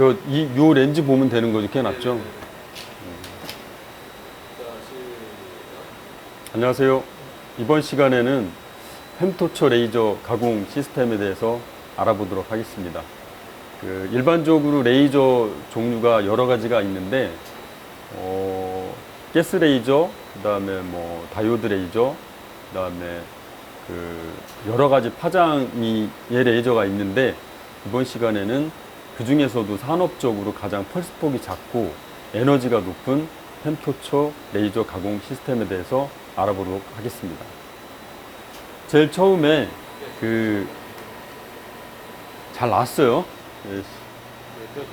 요 렌즈 보면 되는 거죠. 그게 낫죠? 자, 시작. 안녕하세요. 이번 시간에는 펜토처 레이저 가공 시스템에 대해서 알아보도록 하겠습니다. 일반적으로 레이저 종류가 여러 가지가 있는데, 가스 레이저, 그 다음에 뭐 다이오드 레이저, 그 다음에 여러 가지 파장의 레이저가 있는데, 이번 시간에는 그 중에서도 산업적으로 가장 펄스폭이 작고 에너지가 높은 펜토처 레이저 가공 시스템에 대해서 알아보도록 하겠습니다. 제일 처음에 잘 나왔어요. 네,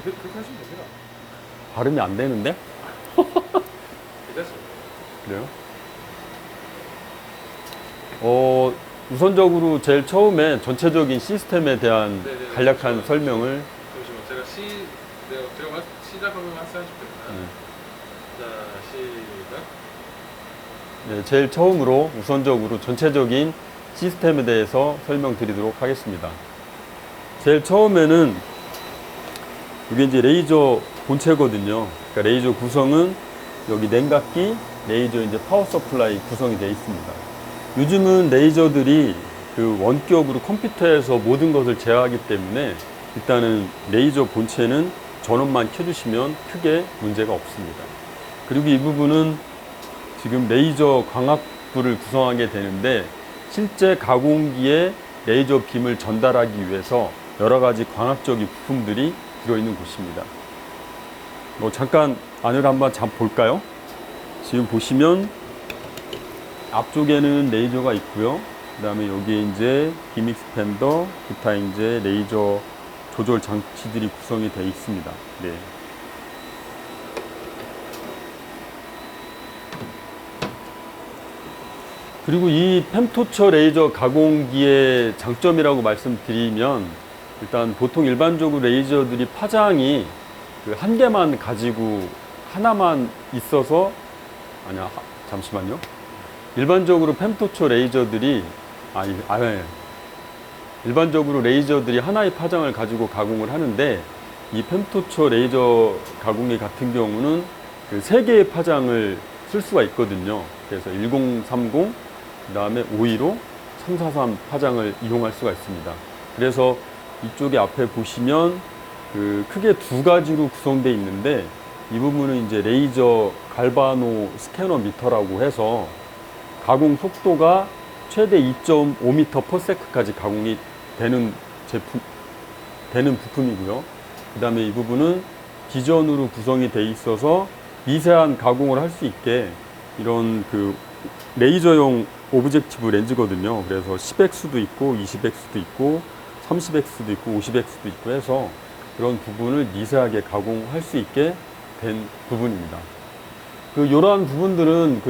그렇게 하시면 됩니다. 발음이 안 되는데? 괜찮습니다. 그래요? 우선적으로 제일 처음에 전체적인 시스템에 대한 네네, 간략한 잠시만요. 설명을. 잠시만, 제가 시작하면 말씀하실 겁니다. 자, 시작. 네, 제일 처음으로 우선적으로 전체적인 시스템에 대해서 설명드리도록 하겠습니다. 제일 처음에는 이게 이제 레이저 본체거든요. 그러니까 레이저 구성은 여기 냉각기, 레이저 이제 파워 서플라이 구성이 되어 있습니다. 요즘은 레이저들이 원격으로 컴퓨터에서 모든 것을 제어하기 때문에 일단은 레이저 본체는 전원만 켜주시면 크게 문제가 없습니다. 그리고 이 부분은 지금 레이저 광학부를 구성하게 되는데, 실제 가공기에 레이저 빔을 전달하기 위해서 여러 가지 광학적인 부품들이 들어있는 곳입니다. 잠깐 안을 한번 볼까요? 지금 보시면 앞쪽에는 레이저가 있고요. 그 다음에 여기에 이제 빔 익스펜더, 기타 이제 레이저 조절 장치들이 구성이 되어 있습니다. 네. 그리고 이 펜토처 레이저 가공기의 장점이라고 말씀드리면, 일단 보통 일반적으로 레이저들이 파장이 한 개만 가지고 하나만 있어서, 잠시만요. 일반적으로 펜토처 레이저들이 일반적으로 레이저들이 하나의 파장을 가지고 가공을 하는데, 이 펜토처 레이저 가공기 같은 경우는 세 개의 파장을 쓸 수가 있거든요. 그래서 1030, 그 다음에 515, 343 파장을 이용할 수가 있습니다. 그래서 이쪽에 앞에 보시면 크게 두 가지로 구성되어 있는데, 이 부분은 이제 레이저 갈바노 스캐너 미터라고 해서 가공 속도가 최대 2.5m/s까지 가공이 되는 부품이고요. 그 다음에 이 부분은 기전으로 구성이 되어 있어서 미세한 가공을 할 수 있게 이런 레이저용 오브젝티브 렌즈거든요. 그래서 10X도 있고 20X도 있고 30X도 있고 50X도 있고 해서 그런 부분을 미세하게 가공할 수 있게 된 부분입니다. 이러한 부분들은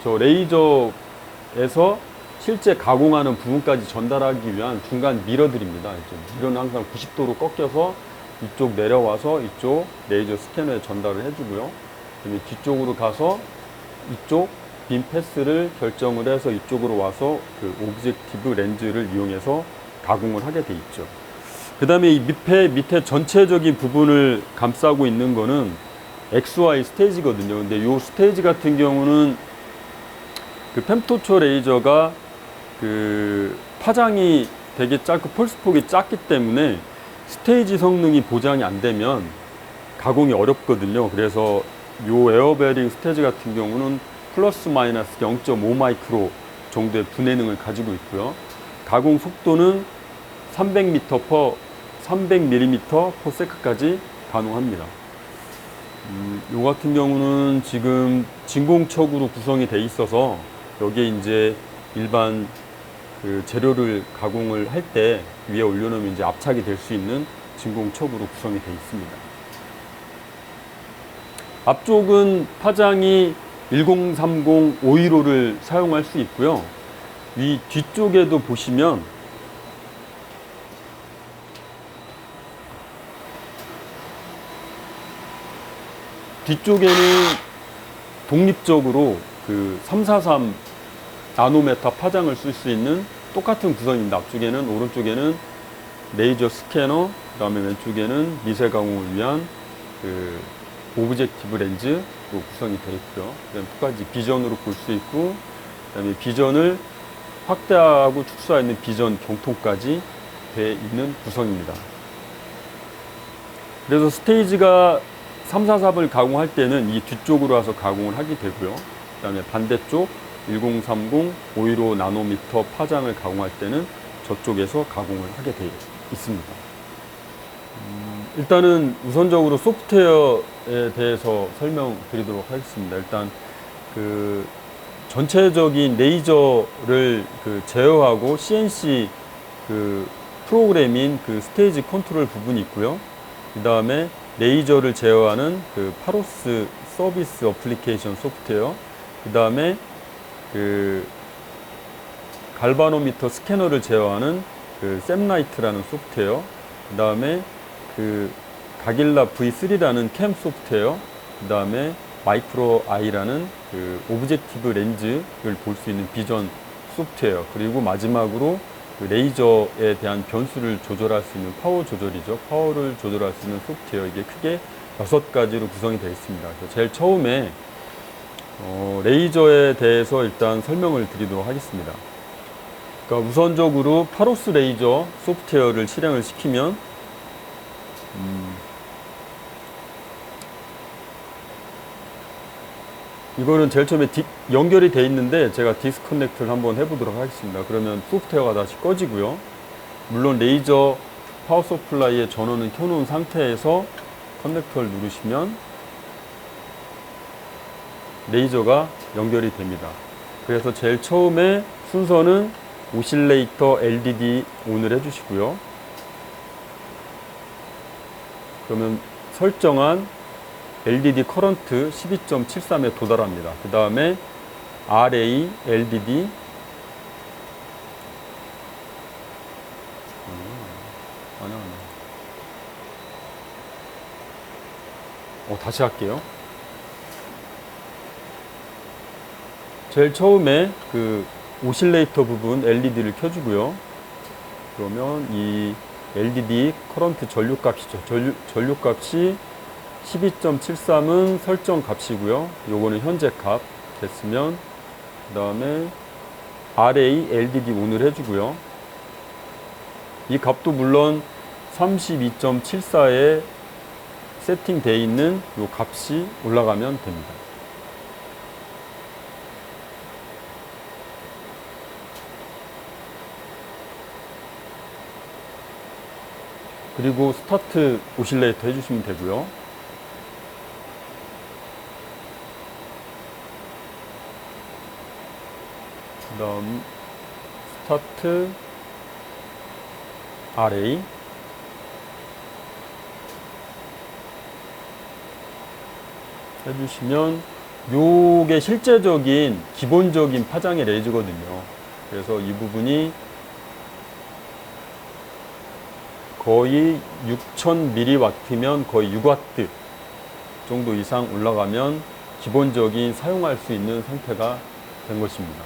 저 레이저에서 실제 가공하는 부분까지 전달하기 위한 중간 미러들입니다. 미러는 항상 90도로 꺾여서 이쪽 내려와서 이쪽 레이저 스캐너에 전달을 해주고요. 그다음에 뒤쪽으로 가서 이쪽 빔 패스를 결정을 해서 이쪽으로 와서 오브젝티브 렌즈를 이용해서 가공을 하게 돼 있죠. 그 다음에 이 밑에 전체적인 부분을 감싸고 있는 거는 XY 스테이지거든요. 근데 이 스테이지 같은 경우는 펜토처 레이저가 파장이 되게 짧고 펄스폭이 작기 때문에 스테이지 성능이 보장이 안 되면 가공이 어렵거든요. 그래서 이 에어베링 스테이지 같은 경우는 플러스 마이너스 0.5 마이크로 정도의 분해능을 가지고 있고요. 가공 속도는 300mm/s까지 가능합니다. 요 같은 경우는 지금 진공척으로 구성이 돼 있어서 여기에 이제 일반 재료를 가공을 할 때 위에 올려놓으면 이제 압착이 될 수 있는 진공척으로 구성이 돼 있습니다. 앞쪽은 파장이 1030, 515를 사용할 수 있고요. 이 뒤쪽에도 보시면 뒤쪽에는 독립적으로 343 나노메타 파장을 쓸 수 있는 똑같은 구성입니다. 앞쪽에는, 오른쪽에는 레이저 스캐너, 그다음에 왼쪽에는 미세 가공을 위한 그 오브젝티브 렌즈로 구성이 되어 있고요. 그다음에 두 가지 비전으로 볼 수 있고, 그다음에 비전을 확대하고 축소할 수 있는 비전 경통까지 되어 있는 구성입니다. 그래서 스테이지가 343을 가공할 때는 이 뒤쪽으로 와서 가공을 하게 되고요. 그 다음에 반대쪽 1030, 515 나노미터 파장을 가공할 때는 저쪽에서 가공을 하게 되어 있습니다. 일단은 우선적으로 소프트웨어에 대해서 설명드리도록 하겠습니다. 일단 그 전체적인 레이저를 그 제어하고 CNC 그 프로그램인 그 스테이지 컨트롤 부분이 있고요. 그 다음에 레이저를 제어하는 그 파로스 서비스 어플리케이션 소프트웨어, 그 다음에 그 갈바노미터 스캐너를 제어하는 그 샘라이트라는 소프트웨어, 그 다음에 그 가길라 V3라는 캠 소프트웨어, 그 다음에 마이크로 아이라는 그 오브젝티브 렌즈를 볼 수 있는 비전 소프트웨어, 그리고 마지막으로 그 레이저에 대한 변수를 조절할 수 있는 파워 조절이죠. 파워를 조절할 수 있는 소프트웨어, 이게 크게 6가지로 구성이 되어 있습니다. 그래서 제일 처음에 레이저에 대해서 일단 설명을 드리도록 하겠습니다. 그러니까 우선적으로 파로스 레이저 소프트웨어를 실행을 시키면 이거는 제일 처음에 연결이 되어 있는데 제가 디스커넥트를 한번 해보도록 하겠습니다. 그러면 소프트웨어가 다시 꺼지고요. 물론 레이저 파워 서플라이의 전원은 켜놓은 상태에서 커넥터를 누르시면 레이저가 연결이 됩니다. 그래서 제일 처음에 순서는 오실레이터 LDD ON을 해주시고요. 그러면 설정한 LDD 커런트 12.73에 도달합니다. 그 다음에 RA LDD 다시 할게요. 제일 처음에 그 오실레이터 부분 LED를 켜주고요. 그러면 이 LDD 커런트 전류값이죠. 전류값이 12.73은 설정 값이고요. 요거는 현재 값 됐으면 그 다음에 RA LDD ON을 해주고요. 이 값도 물론 32.74에 세팅되어 있는 요 값이 올라가면 됩니다. 그리고 스타트 오실레이터 해주시면 되고요. 그 다음 스타트 RA 해주시면 요게 실제적인 기본적인 파장의 레이저거든요. 그래서 이 부분이 거의 6000mW면 거의 6W 정도 이상 올라가면 기본적인 사용할 수 있는 상태가 된 것입니다.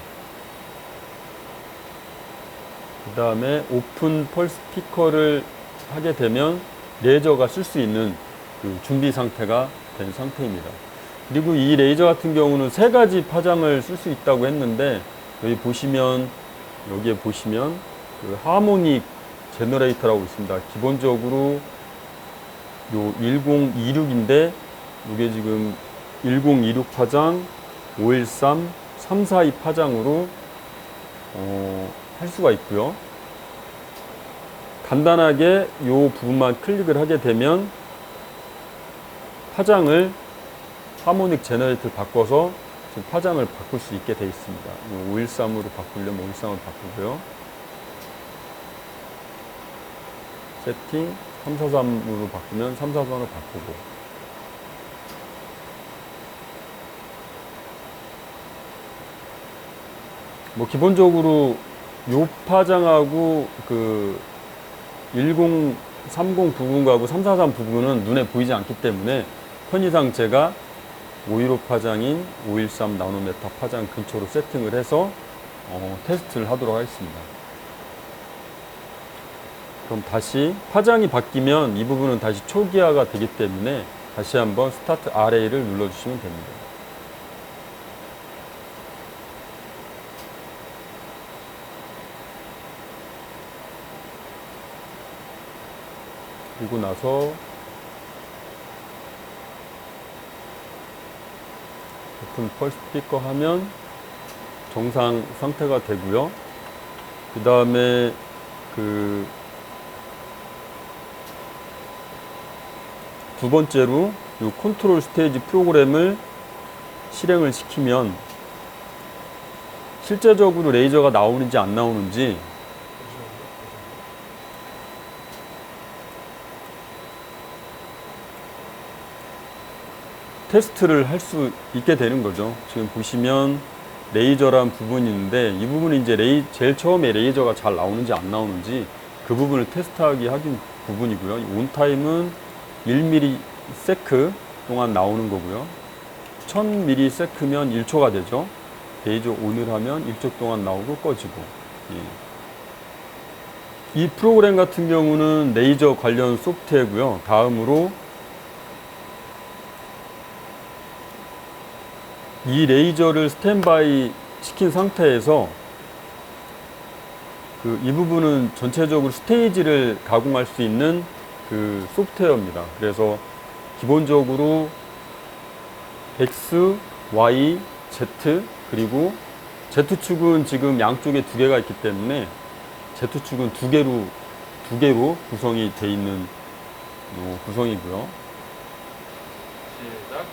그 다음에 오픈 펄스 피커를 하게 되면 레이저가 쓸 수 있는 그 준비 상태가 된 상태입니다. 그리고 이 레이저 같은 경우는 3가지 파장을 쓸 수 있다고 했는데 여기에 보시면 그 하모닉 제너레이터라고 있습니다. 기본적으로 요 1026인데 이게 지금 1026 파장, 513, 342 파장으로 할 수가 있고요. 간단하게 요 부분만 클릭을 하게 되면 파장을 하모닉 제너레이터를 바꿔서 지금 파장을 바꿀 수 있게 되어 있습니다. 513으로 바꾸려면 513으로 바꾸고요. 세팅 343으로 바꾸면 343으로 바꾸고, 뭐 기본적으로 요 파장하고 그 1030 부분하고 343 부분은 눈에 보이지 않기 때문에 편의상 제가 515 파장인 513 나노메타 파장 근처로 세팅을 해서 테스트를 하도록 하겠습니다. 그럼 다시 파장이 바뀌면 이 부분은 다시 초기화가 되기 때문에 다시 한번 스타트 RA를 눌러주시면 됩니다. 그리고 나서 오픈 펄스 스피커 하면 정상 상태가 되고요. 그 다음에 두 번째로 이 컨트롤 스테이지 프로그램을 실행을 시키면 실제적으로 레이저가 나오는지 안 나오는지 테스트를 할 수 있게 되는 거죠. 지금 보시면 레이저란 부분이 있는데 이 부분이 이제 제일 처음에 레이저가 잘 나오는지 안 나오는지 그 부분을 테스트하기 하긴 부분이고요. 온타임은 1ms 동안 나오는 거고요. 1000ms면 1초가 되죠. 레이저 온을 하면 1초 동안 나오고 꺼지고. 예. 이 프로그램 같은 경우는 레이저 관련 소프트웨어고요. 다음으로 이 레이저를 스탠바이 시킨 상태에서 이 부분은 전체적으로 스테이지를 가공할 수 있는 소프트웨어입니다. 그래서 기본적으로 X, Y, Z 그리고 Z축은 지금 양쪽에 두 개가 있기 때문에 Z축은 두 개로 구성이 되어 있는 구성이고요. 시작.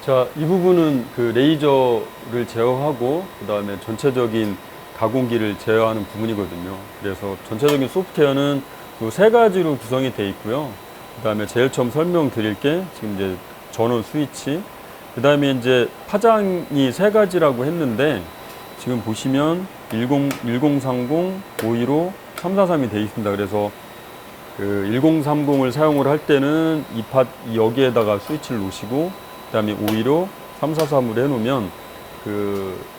자, 이 부분은 레이저를 제어하고 그 다음에 전체적인 가공기를 제어하는 부분이거든요. 그래서 전체적인 소프트웨어는 이 세 가지로 구성이 되어 있고요. 그 다음에 제일 처음 설명드릴 게 지금 이제 전원 스위치, 그 다음에 이제 파장이 세 가지라고 했는데 지금 보시면 1030, 515, 343이 되어 있습니다. 그래서 1030을 사용을 할 때는 여기에다가 스위치를 놓으시고 그 다음에 515, 343으로 해놓으면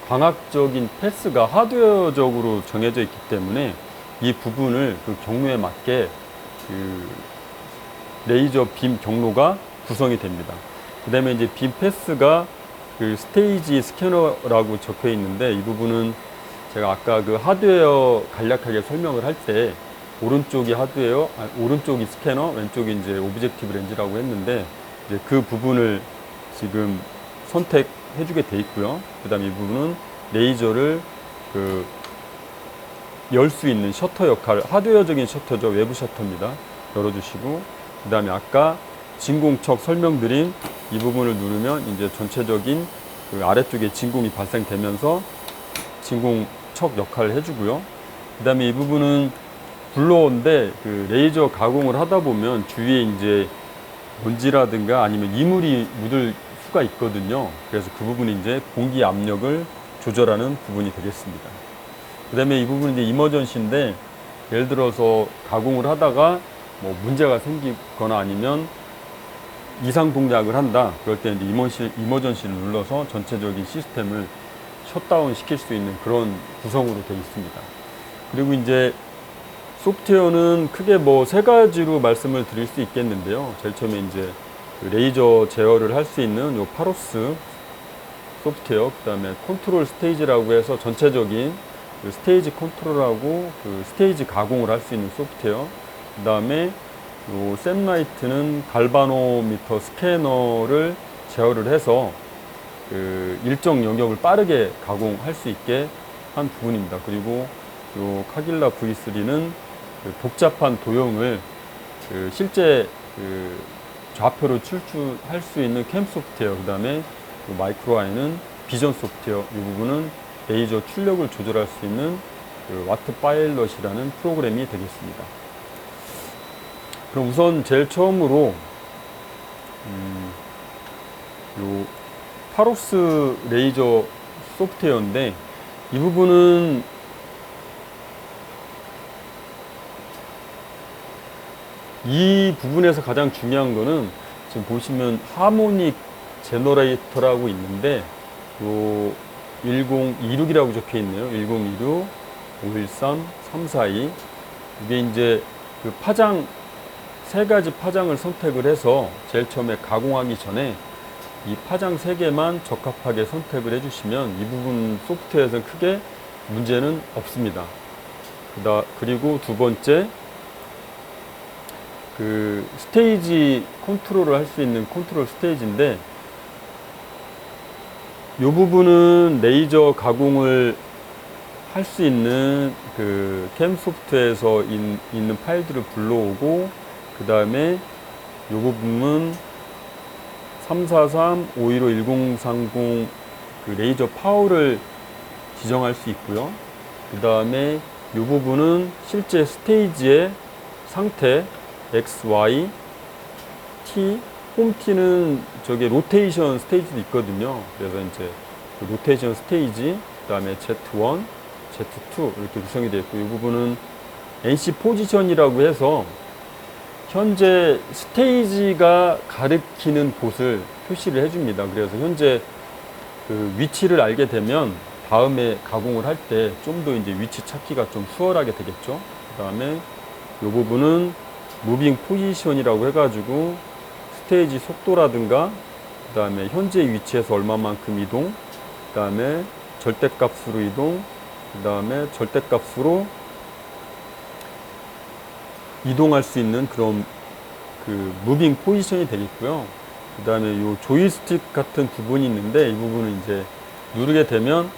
광학적인 패스가 하드웨어적으로 정해져 있기 때문에 이 부분을 경로에 맞게 레이저 빔 경로가 구성이 됩니다. 그 다음에 이제 빔 패스가 스테이지 스캐너라고 적혀 있는데 이 부분은 제가 아까 하드웨어 간략하게 설명을 할 때 오른쪽이 하드웨어, 오른쪽이 스캐너, 왼쪽이 이제 오브젝티브 렌즈라고 했는데 이제 그 부분을 지금 선택해주게 돼 있고요. 그 다음에 이 부분은 레이저를 열 수 있는 셔터 역할, 하드웨어적인 셔터죠. 외부 셔터입니다. 열어주시고 그 다음에 아까 진공척 설명드린 이 부분을 누르면 이제 전체적인 아래쪽에 진공이 발생되면서 진공척 역할을 해주고요. 그 다음에 이 부분은 블로어인데 레이저 가공을 하다 보면 주위에 이제 먼지라든가 아니면 이물이 묻을 수가 있거든요. 그래서 그 부분이 이제 공기 압력을 조절하는 부분이 되겠습니다. 그 다음에 이 부분은 이제 이머전시인데 예를 들어서 가공을 하다가 뭐 문제가 생기거나 아니면 이상 동작을 한다. 그럴 때 이제 이머전시를 눌러서 전체적인 시스템을 셧다운 시킬 수 있는 그런 구성으로 되어 있습니다. 그리고 이제 소프트웨어는 크게 뭐 세 가지로 말씀을 드릴 수 있겠는데요. 제일 처음에 이제 레이저 제어를 할 수 있는 요 파로스 소프트웨어, 그 다음에 컨트롤 스테이지라고 해서 전체적인 스테이지 컨트롤하고 스테이지 가공을 할 수 있는 소프트웨어, 그 다음에 요 샘라이트는 갈바노미터 스캐너를 제어를 해서 일정 영역을 빠르게 가공할 수 있게 한 부분입니다. 그리고 요 카길라 V3는 복잡한 도형을 실제 좌표로 출출할 수 있는 캠 소프트웨어, 그 다음에 마이크로 아이는 비전 소프트웨어, 이 부분은 레이저 출력을 조절할 수 있는 와트 파일럿이라는 프로그램이 되겠습니다. 그럼 우선 제일 처음으로 요 파로스 레이저 소프트웨어인데 이 부분은 이 부분에서 가장 중요한 거는 지금 보시면 하모닉 제너레이터라고 있는데 요 1026이라고 적혀 있네요. 1026, 513, 342. 이게 이제 그 파장, 세 가지 파장을 선택을 해서 제일 처음에 가공하기 전에 이 파장 세 개만 적합하게 선택을 해주시면 이 부분 소프트웨어에서는 크게 문제는 없습니다. 그리고 두 번째, 그 스테이지 컨트롤을 할 수 있는 컨트롤 스테이지인데, 이 부분은 레이저 가공을 할 수 있는 그 캠 소프트에서 있는 파일들을 불러오고, 그 다음에 이 부분은 343, 515, 1030 그 레이저 파워를 지정할 수 있고요. 그 다음에 이 부분은 실제 스테이지의 상태 X, Y, T, 홈 T는 저게 로테이션 스테이지도 있거든요. 그래서 이제 그 로테이션 스테이지, 그 다음에 Z1, Z2 이렇게 구성이 되어 있고, 이 부분은 NC 포지션이라고 해서 현재 스테이지가 가리키는 곳을 표시를 해줍니다. 그래서 현재 그 위치를 알게 되면 다음에 가공을 할 때 좀 더 이제 위치 찾기가 좀 수월하게 되겠죠. 그 다음에 이 부분은 무빙 포지션이라고 해가지고 스테이지 속도라든가, 그 다음에 현재 위치에서 얼마만큼 이동, 그 다음에 절대값으로 이동, 그 다음에 절대값으로 이동할 수 있는 그런 그 무빙 포지션이 되겠고요. 그 다음에 이 조이스틱 같은 부분이 있는데, 이 부분은 이제 누르게 되면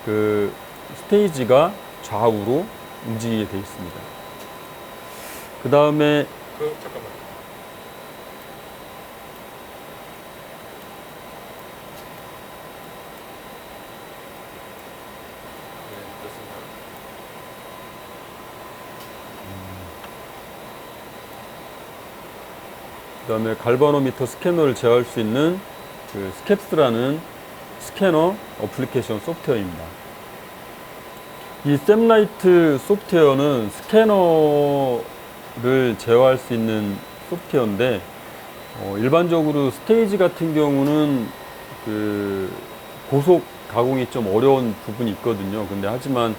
그 스테이지가 좌우로 움직이게 되어 있습니다. 그 다음에 잠깐만. 네, 됐습니다. 그 다음에 갈바노미터 스캐너를 제어할 수 있는 그 스캡스라는 스캐너 어플리케이션 소프트웨어입니다. 이 샘라이트 소프트웨어는 스캐너를 제어할 수 있는 소프트웨어인데, 일반적으로 스테이지 같은 경우는 그 고속 가공이 좀 어려운 부분이 있거든요. 근데 하지만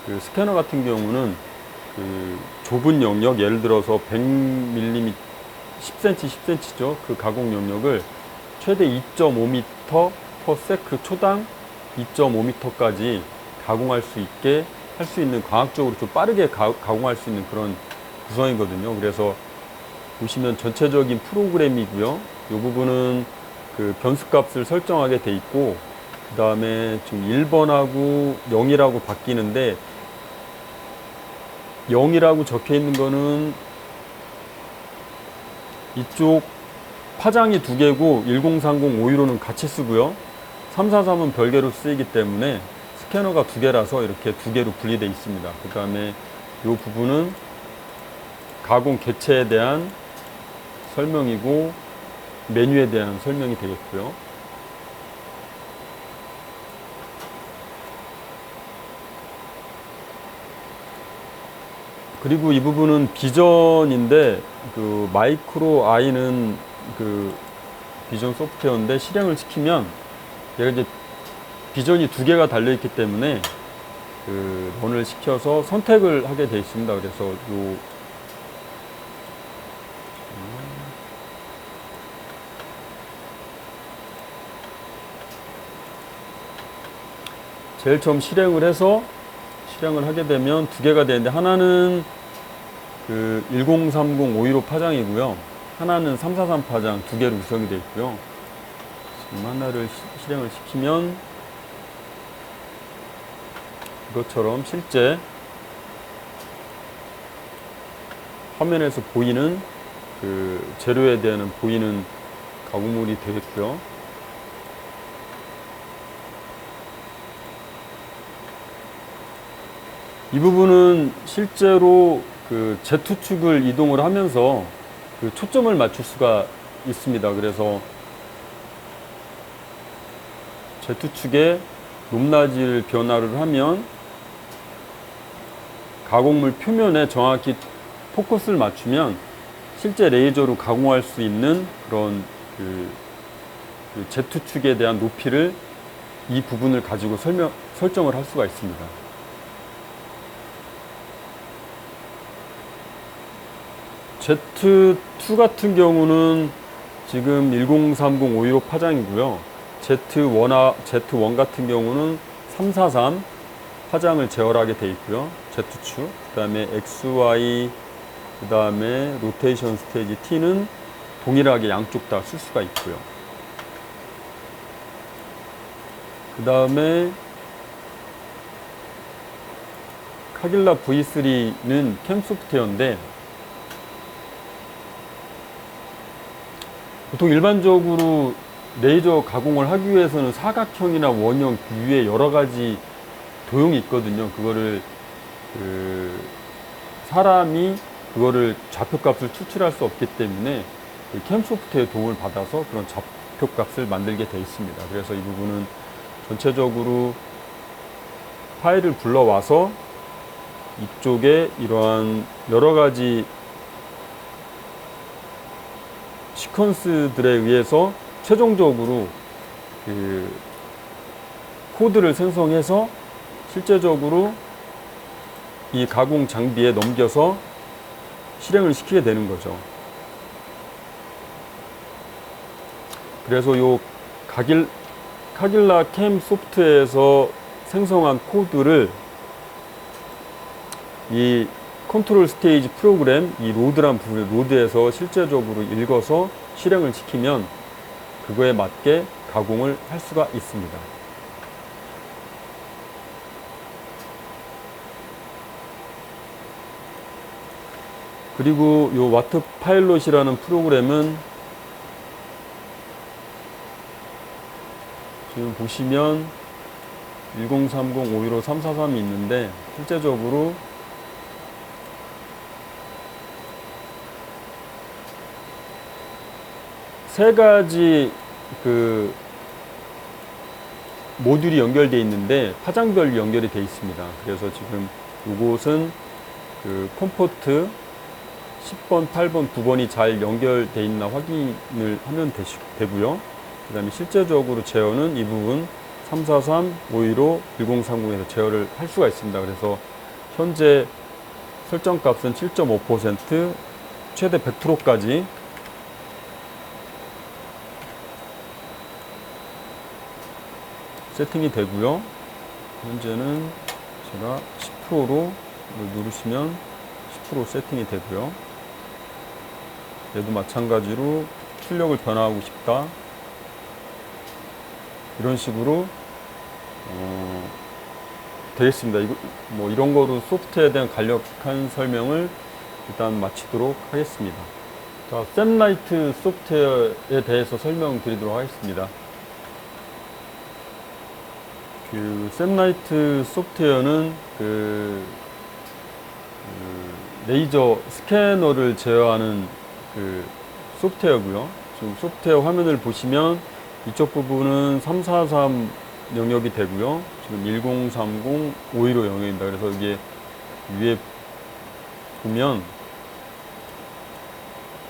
그 스캐너 같은 경우는 그 좁은 영역, 예를 들어서 100mm 10cm, 10cm죠. 그 가공 영역을 최대 2.5m per sec 초당 2.5m까지 가공할 수 있게 할 수 있는, 과학적으로 좀 빠르게 가공할 수 있는 그런 구성이거든요. 그래서 보시면 전체적인 프로그램이고요. 이 부분은 그 변수값을 설정하게 돼 있고, 그 다음에 지금 1번하고 0이라고 바뀌는데, 0이라고 적혀 있는 거는 이쪽 파장이 두 개고 1030, 515는 같이 쓰고요. 343은 별개로 쓰이기 때문에 스캐너가 두 개라서 이렇게 두 개로 분리되어 있습니다. 그 다음에 이 부분은 가공 개체에 대한 설명이고 메뉴에 대한 설명이 되겠고요. 그리고 이 부분은 비전인데, 그 마이크로 아이는 그 비전 소프트웨어인데, 실행을 시키면 얘가 이제 비전이 두 개가 달려 있기 때문에 그 런을 시켜서 선택을 하게 되어 있습니다. 그래서 요 제일 처음 실행을 해서 실행을 하게 되면 두 개가 되는데, 하나는 그 1030, 515 파장이고요. 하나는 343 파장 두 개로 구성이 되어 있고요. 지금 하나를 실행을 시키면 이것처럼 실제 화면에서 보이는 그 재료에 대한 보이는 가공물이 되겠고요. 이 부분은 실제로 그 Z축을 이동을 하면서 그 초점을 맞출 수가 있습니다. 그래서 Z축의 높낮이를 변화를 하면 가공물 표면에 정확히 포커스를 맞추면 실제 레이저로 가공할 수 있는 그런 그 Z축에 대한 높이를 이 부분을 가지고 설정을 할 수가 있습니다. Z2 같은 경우는 지금 1030-515 파장이고요. Z1 같은 경우는 343 파장을 제어하게 돼 있고요. Z축. 그 다음에 XY, 그 다음에 로테이션 스테이지 T는 동일하게 양쪽 다 쓸 수가 있고요. 그 다음에 카길라 V3는 캠 소프트웨어인데 보통 일반적으로 레이저 가공을 하기 위해서는 사각형이나 원형 위에 여러 가지 도형이 있거든요. 그거를 사람이 그거를 좌표값을 추출할 수 없기 때문에 캠 소프트웨어의 도움을 받아서 그런 좌표값을 만들게 되어 있습니다. 그래서 이 부분은 전체적으로 파일을 불러와서 이쪽에 이러한 여러 가지 시퀀스들에 의해서 최종적으로 그 코드를 생성해서 실제적으로 이 가공 장비에 넘겨서 실행을 시키게 되는 거죠. 그래서 요 카길라 캠 소프트에서 생성한 코드를 이 컨트롤 스테이지 프로그램, 이 로드란 부분, 로드에서 실제적으로 읽어서 실행을 시키면 그거에 맞게 가공을 할 수가 있습니다. 그리고 요 와트 파일럿이라는 프로그램은 지금 보시면 1030-515-343이 있는데 실제적으로 세 가지 그 모듈이 연결되어 있는데 파장별로 연결이 되어 있습니다. 그래서 지금 이곳은 그 컴포트 10번, 8번, 9번이 잘 연결되어 있나 확인을 하면 되고요. 그 다음에 실제적으로 제어는 이 부분 343, 515, 1030에서 제어를 할 수가 있습니다. 그래서 현재 설정 값은 7.5%, 최대 100%까지 세팅이 되고요. 현재는 제가 10%로 누르시면 10% 세팅이 되고요. 얘도 마찬가지로 출력을 변화하고 싶다. 이런 식으로 되겠습니다. 이거 뭐 이런 거로 소프트웨어에 대한 간략한 설명을 일단 마치도록 하겠습니다. 자, 샘라이트 소프트웨어에 대해서 설명드리도록 하겠습니다. 그 샘라이트 소프트웨어는 레이저 스캐너를 제어하는 그 소프트웨어고요. 지금 소프트웨어 화면을 보시면 이쪽 부분은 343 영역이 되고요. 지금 1030, 515 영역입니다. 그래서 이게 위에 보면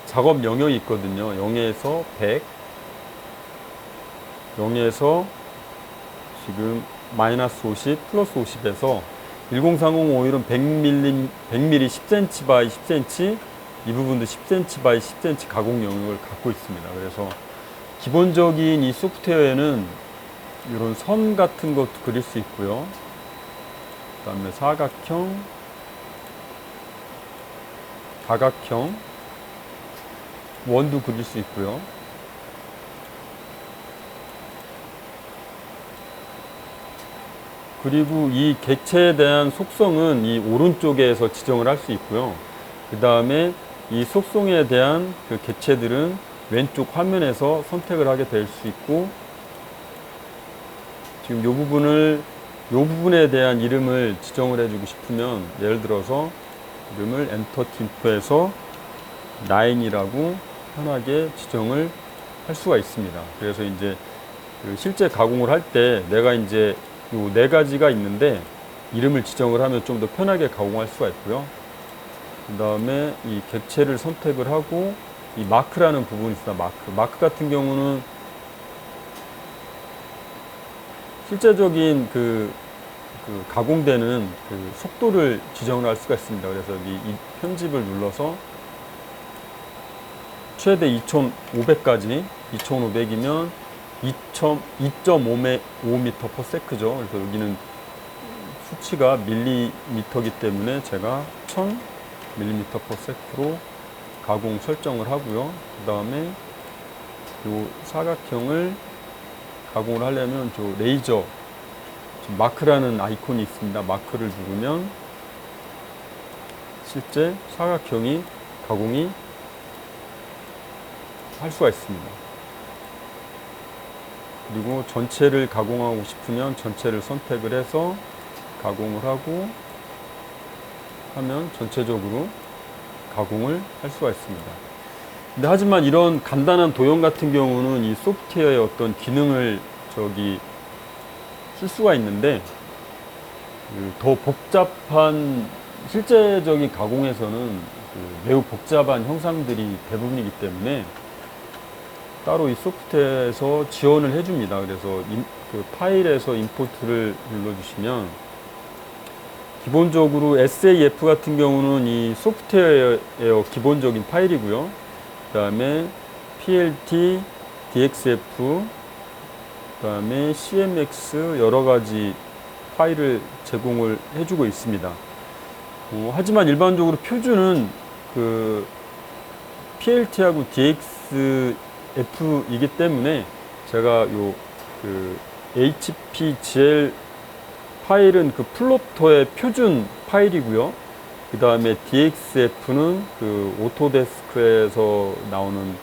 작업 영역이 있거든요. 0에서 100, 0에서 지금 마이너스 50, 플러스 50에서 1030, 515는 100mm 10cm by 10cm, 이 부분도 10cm by 10cm 가공 영역을 갖고 있습니다. 그래서 기본적인 이 소프트웨어에는 이런 선 같은 것도 그릴 수 있고요. 그 다음에 사각형, 다각형, 원도 그릴 수 있고요. 그리고 이 객체에 대한 속성은 이 오른쪽에서 지정을 할 수 있고요. 그 다음에 이 속성에 대한 그 객체들은 왼쪽 화면에서 선택을 하게 될 수 있고, 지금 이 부분에 대한 이름을 지정을 해주고 싶으면, 예를 들어서 이름을 엔터 팀프에서 9이라고 편하게 지정을 할 수가 있습니다. 그래서 이제 그 실제 가공을 할 때 내가 이제 요 네 가지가 있는데 이름을 지정을 하면 좀 더 편하게 가공할 수가 있고요. 그 다음에 이 객체를 선택을 하고 이 마크라는 부분이 있습니다. 마크 같은 경우는 실제적인 그 가공되는 그 속도를 지정을 할 수가 있습니다. 그래서 여기 이 편집을 눌러서 최대 2,500까지 2,500이면 2.5m/s죠. 그래서 여기는 수치가 밀리미터이기 때문에 제가 1000mm/s로 가공 설정을 하고요. 그 다음에 이 사각형을 가공을 하려면 저 레이저 마크라는 아이콘이 있습니다. 마크를 누르면 실제 사각형이 가공이 할 수가 있습니다. 그리고 전체를 가공하고 싶으면 전체를 선택을 해서 가공을 하고 하면 전체적으로 가공을 할 수가 있습니다. 근데 하지만 이런 간단한 도형 같은 경우는 이 소프트웨어의 어떤 기능을 쓸 수가 있는데 더 복잡한 실제적인 가공에서는 매우 복잡한 형상들이 대부분이기 때문에 따로 이 소프트웨어에서 지원을 해줍니다. 그래서 그 파일에서 임포트를 눌러주시면 기본적으로 SAF 같은 경우는 이 소프트웨어의 기본적인 파일이고요. 그 다음에 PLT, DXF, 그 다음에 CMX 여러 가지 파일을 제공을 해주고 있습니다. 하지만 일반적으로 표준은 그 PLT하고 DXF이기 때문에 제가 그 HPGL 파일은 그 플로터의 표준 파일이고요. 그 다음에 DXF는 그 오토데스크에서 나오는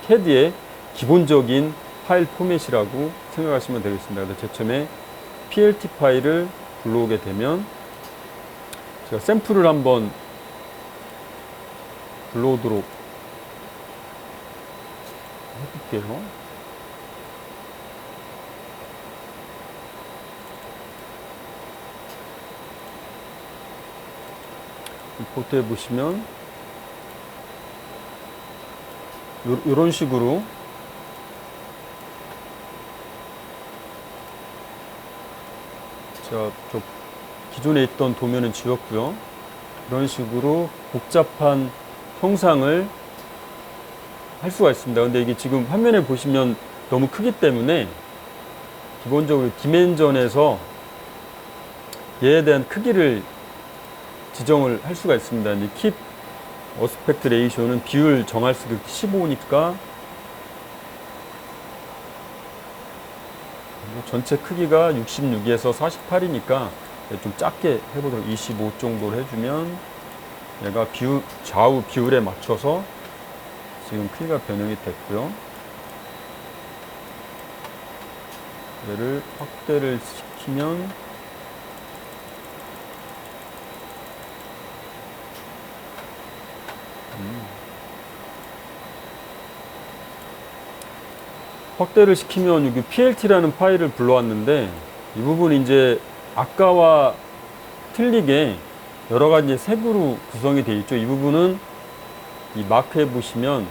CAD의 기본적인 파일 포맷이라고 생각하시면 되겠습니다. 그래서 제일 처음에 PLT 파일을 불러오게 되면 제가 샘플을 한번 불러오도록 해볼게요. 임포트해 보시면 이런 식으로 제가 기존에 있던 도면은 지웠고요. 이런 식으로 복잡한 형상을 할 수가 있습니다. 근데 이게 지금 화면에 보시면 너무 크기 때문에 기본적으로 디멘전에서 얘에 대한 크기를 지정을 할 수가 있습니다. 이제 킵 어스펙트 레이쇼는 비율 정할 수 있게 15니까 전체 크기가 66에서 48이니까 좀 작게 해보도록 25 정도로 해주면 얘가 좌우 비율에 맞춰서 지금 크기가 변형이 됐고요. 얘를 확대를 시키면 확대를 시키면 여기 PLT라는 파일을 불러왔는데 이 부분이 이제 아까와 틀리게 여러 가지 색으로 구성이 되어 있죠. 이 부분은 이 마크에 보시면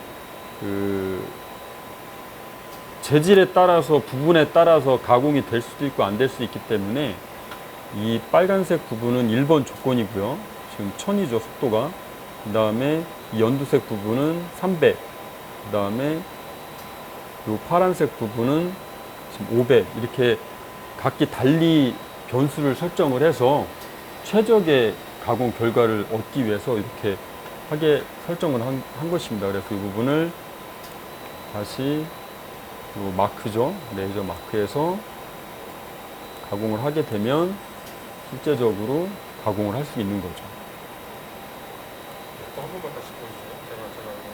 그 재질에 따라서 부분에 따라서 가공이 될 수도 있고 안 될 수도 있기 때문에 이 빨간색 부분은 1번 조건이고요. 지금 1000이죠, 속도가. 그 다음에 이 연두색 부분은 300. 그 다음에 이 파란색 부분은 지금 500. 이렇게 각기 달리 변수를 설정을 해서 최적의 가공 결과를 얻기 위해서 이렇게 하게 설정을 한 것입니다. 그래서 이 부분을 다시 요 마크죠. 레이저 마크에서 가공을 하게 되면 실제적으로 가공을 할 수 있는 거죠. 또 한 번만 다시 보여주세요. 제가 찍었고.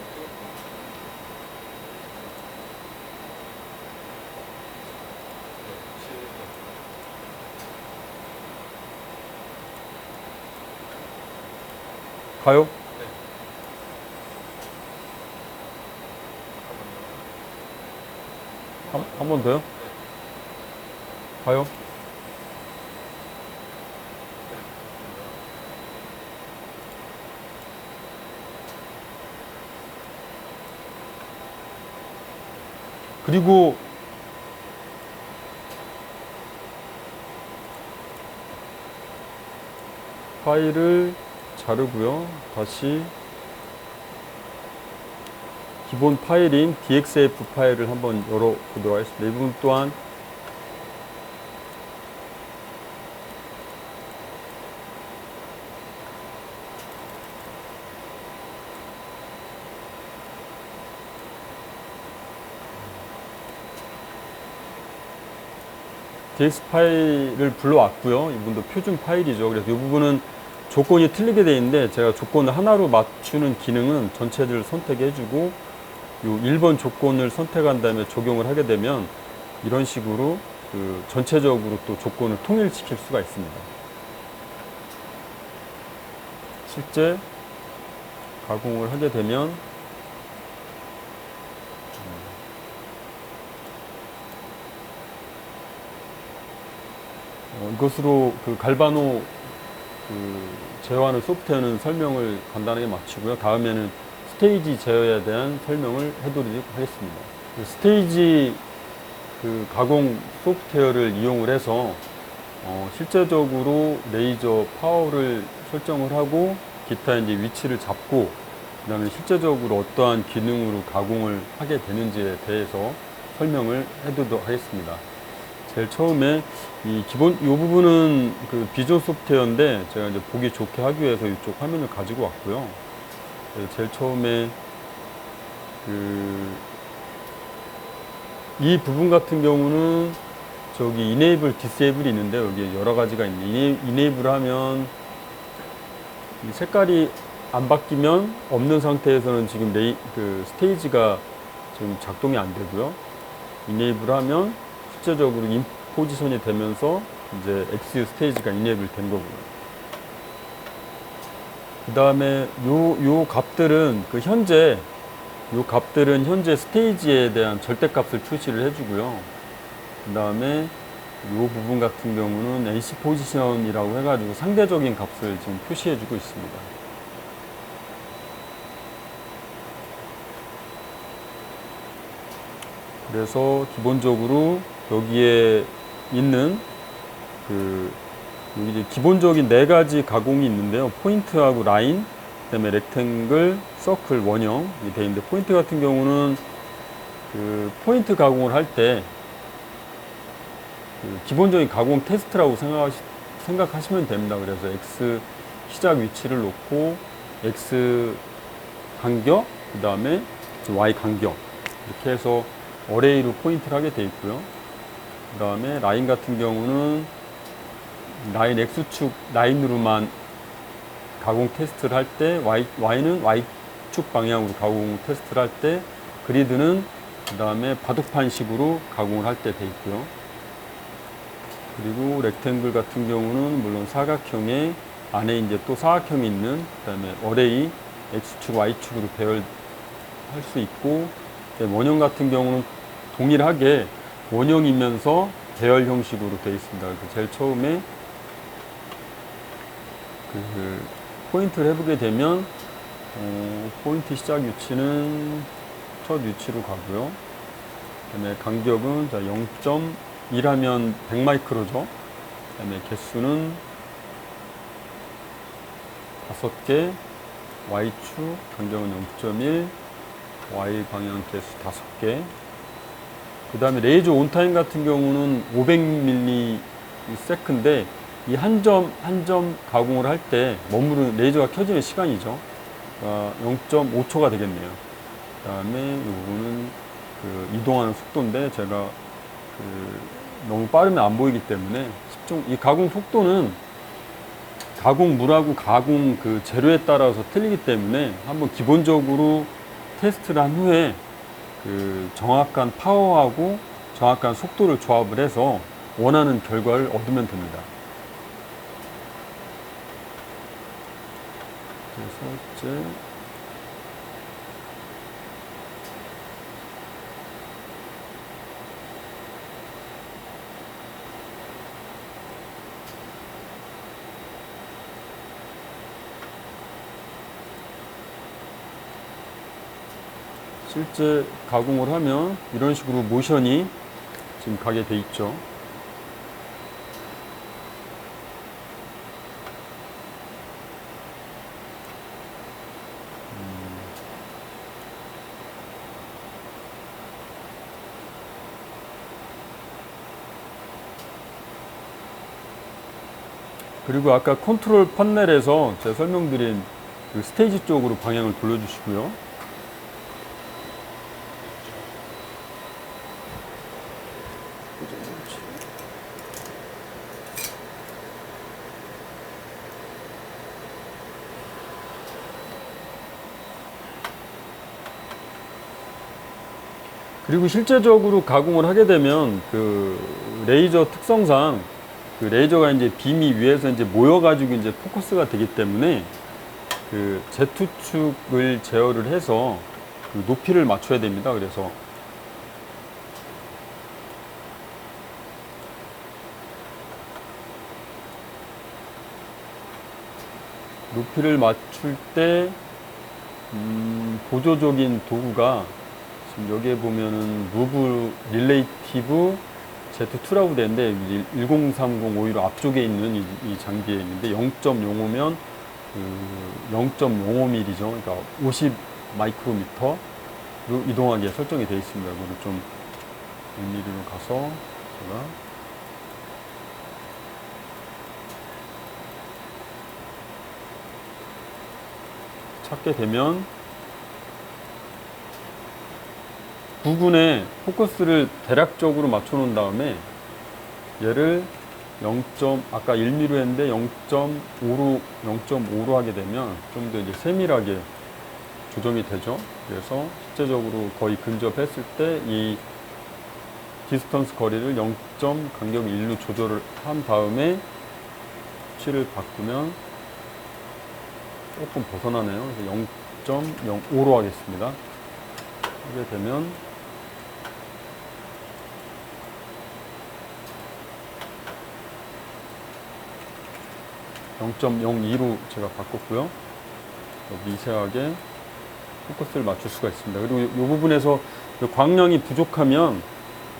가요? 한 번 더요? 가요? 그리고 파일을 자르고요. 다시 기본 파일인 DXF 파일을 한번 열어보도록 하겠습니다. 이 부분 또한 DX 파일을 불러왔고요. 이분도 표준 파일이죠. 그래서 이 부분은 조건이 틀리게 되어 있는데 제가 조건을 하나로 맞추는 기능은 전체를 선택해주고 이 1번 조건을 선택한 다음에 적용을 하게 되면 이런 식으로 그 전체적으로 또 조건을 통일시킬 수가 있습니다. 실제 가공을 하게 되면 이것으로 그 갈바노 그 제어하는 소프트웨어는 설명을 간단하게 마치고요. 다음에는 스테이지 제어에 대한 설명을 해드리도록 하겠습니다. 그 스테이지 그 가공 소프트웨어를 이용을 해서 실제적으로 레이저 파워를 설정을 하고 기타 이제 위치를 잡고 그다음에 실제적으로 어떠한 기능으로 가공을 하게 되는지에 대해서 설명을 해드리도록 하겠습니다. 제일 처음에 이 부분은 그 비전 소프트웨어인데 제가 이제 보기 좋게 하기 위해서 이쪽 화면을 가지고 왔고요. 제일 처음에 이 부분 같은 경우는 저기 enable, disable이 있는데 여기 여러 가지가 있는데 enable 하면 이 색깔이 안 바뀌면 없는 상태에서는 지금 스테이지가 지금 작동이 안 되고요. enable 하면 실제적으로 인 포지션이 되면서 이제 X 스테이지가 enable 된 거고요. 그 다음에 요 값들은 현재 스테이지에 대한 절대값을 표시를 해주고요. 그 다음에 요 부분 같은 경우는 NC 포지션이라고 해가지고 상대적인 값을 지금 표시해주고 있습니다. 그래서 기본적으로 여기에 있는 여기 이제 기본적인 4가지 가공이 있는데요. 포인트하고 라인, 그다음에 렉탱글, 서클, 원형이 되어 있는데 포인트 같은 경우는 그 포인트 가공을 할 때 기본적인 가공 테스트라고 생각하시면 됩니다. 그래서 X 시작 위치를 놓고 X 간격, 그 다음에 Y 간격 이렇게 해서 어레이로 포인트를 하게 되어 있고요. 그 다음에 라인 같은 경우는 라인 X축 라인으로만 가공 테스트를 할 때 Y는 Y축 방향으로 가공 테스트를 할 때 그리드는 그 다음에 바둑판식으로 가공을 할 때 돼 있고요. 그리고 렉탱글 같은 경우는 물론 사각형에 안에 이제 또 사각형이 있는 그 다음에 어레이 X축 Y축으로 배열할 수 있고 원형 같은 경우는 동일하게 원형이면서 배열 형식으로 되어 있습니다. 그래서 제일 처음에 포인트를 해보게 되면 포인트 시작 위치는 첫 위치로 가고요. 그다음에 간격은 0.1하면 100마이크로죠. 그다음에 개수는 5개, Y축 간격은 0.1, Y 방향 개수 5개. 그 다음에 레이저 온타임 같은 경우는 500ms인데 이 한 점 한 점 가공을 할 때 머무르는 레이저가 켜지는 시간이죠. 0.5초가 되겠네요. 그 다음에 이 부분은 이동하는 속도인데 제가 너무 빠르면 안 보이기 때문에 이 가공 속도는 가공물하고 가공 재료에 따라서 틀리기 때문에 한번 기본적으로 테스트를 한 후에 정확한 파워하고 정확한 속도를 조합을 해서 원하는 결과를 얻으면 됩니다. 그래서 이제 실제 가공을 하면 이런 식으로 모션이 지금 가게 돼 있죠. 그리고 아까 컨트롤 판넬에서 제가 설명드린 그 스테이지 쪽으로 방향을 돌려주시고요. 그리고 실제적으로 가공을 하게 되면 그 레이저 특성상 그 레이저가 이제 빔이 위에서 이제 모여가지고 이제 포커스가 되기 때문에 그 Z축을 제어를 해서 그 높이를 맞춰야 됩니다. 그래서 높이를 맞출 때 보조적인 도구가 지금 여기에 보면은 무브 릴레이티브 Z2라고 되는데 1030 오히려 앞쪽에 있는 이 장비에 있는데 0.05면 그 0.05mm죠. 그러니까 50 마이크로미터로 이동하게 설정이 되어 있습니다. 이거를 좀 1mm로 가서 제가 찾게 되면 부근에 포커스를 대략적으로 맞춰 놓은 다음에 얘를 0. 아까 1mm로 했는데 0.5로 하게 되면 좀 더 이제 세밀하게 조정이 되죠. 그래서 실제적으로 거의 근접했을 때 이 디스턴스 거리를 0. 간격 1로 조절을 한 다음에 수치를 바꾸면 조금 벗어나네요. 그래서 0.05로 하겠습니다. 하게 되면 (0.02로) 제가 바꿨고요. 미세하게 포커스를 맞출 수가 있습니다. 그리고 이 부분에서 광량이 부족하면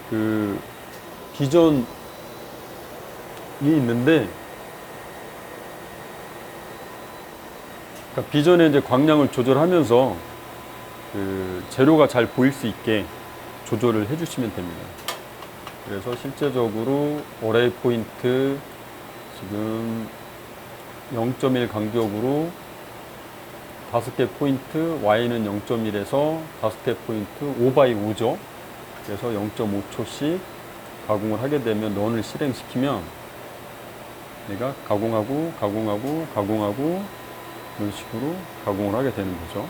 그 비전이 있는데, 그러니까 비전에 이제 광량을 조절하면서 그 재료가 잘 보일 수 있게 조절을 해주시면 됩니다. 그래서 실제적으로 어레이 포인트 지금 0.1 간격으로 5개 포인트, Y는 0.1에서 5개 포인트 5x5죠. 그래서 0.5초씩 가공을 하게 되면 런을 실행시키면 얘가 가공하고 이런 식으로 가공을 하게 되는 거죠.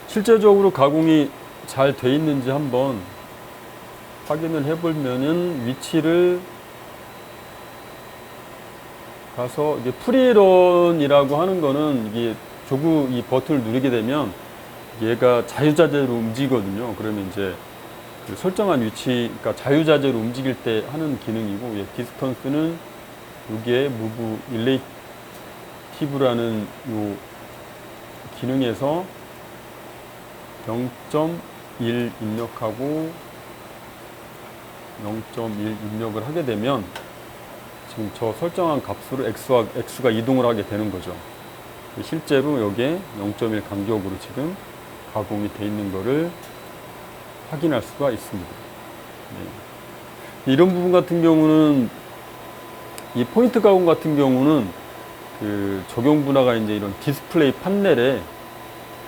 실제적으로 가공이 잘 돼 있는지 한번 확인을 해보면은 위치를 가서 이게 프리런이라고 하는 거는 이게 조그 이 버튼을 누르게 되면 얘가 자유자재로 움직이거든요. 그러면 이제 그 설정한 위치, 그러니까 자유자재로 움직일 때 하는 기능이고, 디스턴스는 여기에 무브 릴레이티브라는 요 기능에서 0.1 입력하고 0.1 입력을 하게 되면 지금 저 설정한 값으로 X가 이동을 하게 되는 거죠. 실제로 여기에 0.1 간격으로 지금 가공이 되어 있는 거를 확인할 수가 있습니다. 네. 이런 부분 같은 경우는, 이 포인트 가공 같은 경우는 그 적용 분야가 이제 이런 디스플레이 판넬에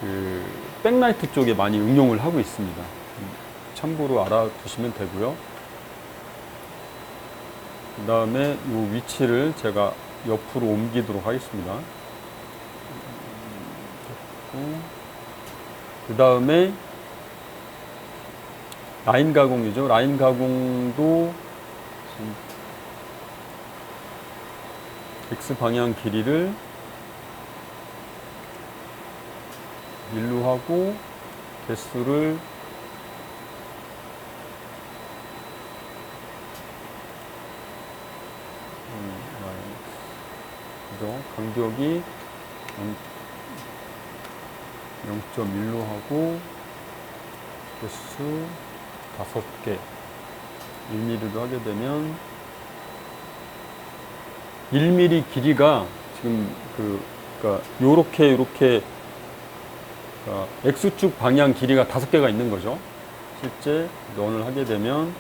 그 백라이트 쪽에 많이 응용을 하고 있습니다. 참고로 알아두시면 되고요. 그 다음에 이 위치를 제가 옆으로 옮기도록 하겠습니다. 그 다음에 라인 가공이죠. 라인 가공도 X 방향 길이를 1로 하고 개수를 그죠? 간격이 0.1로 하고 개수 5개 1mm로 하게 되면 1mm 길이가 지금 그 그러니까 요렇게 그러니까 X축 방향 길이가 5개가 있는 거죠. 실제 런을 하게 되면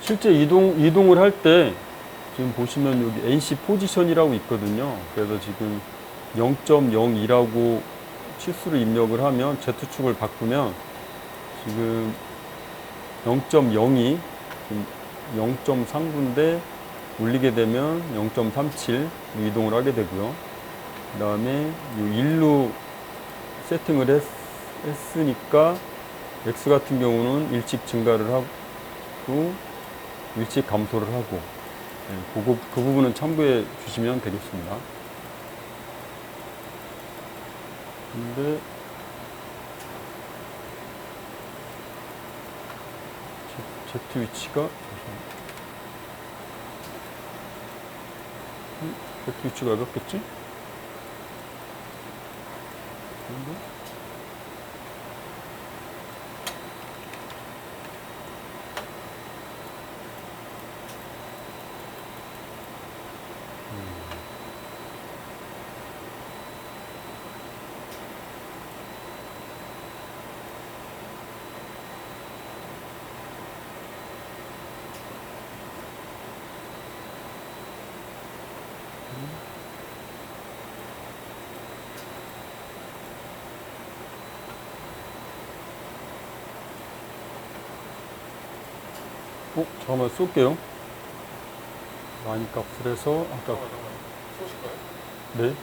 실제 이동을 할 때 지금 보시면 여기 NC 포지션이라고 있거든요. 그래서 지금 0.02라고 치수를 입력을 하면 Z축을 바꾸면 지금 0.02, 0.39인데 올리게 되면 0.37 이동을 하게 되고요. 그 다음에 이 1로 세팅을 했으니까 X 같은 경우는 일찍 증가를 하고 일찍 감소를 하고, 그 부분은 참고해 주시면 되겠습니다. 근데 Z 위치가 Z 위치가 왜 바뀌었지? 잠깐만 쏠게요. 라인 값을 해서 아까 쏘실까요? 네.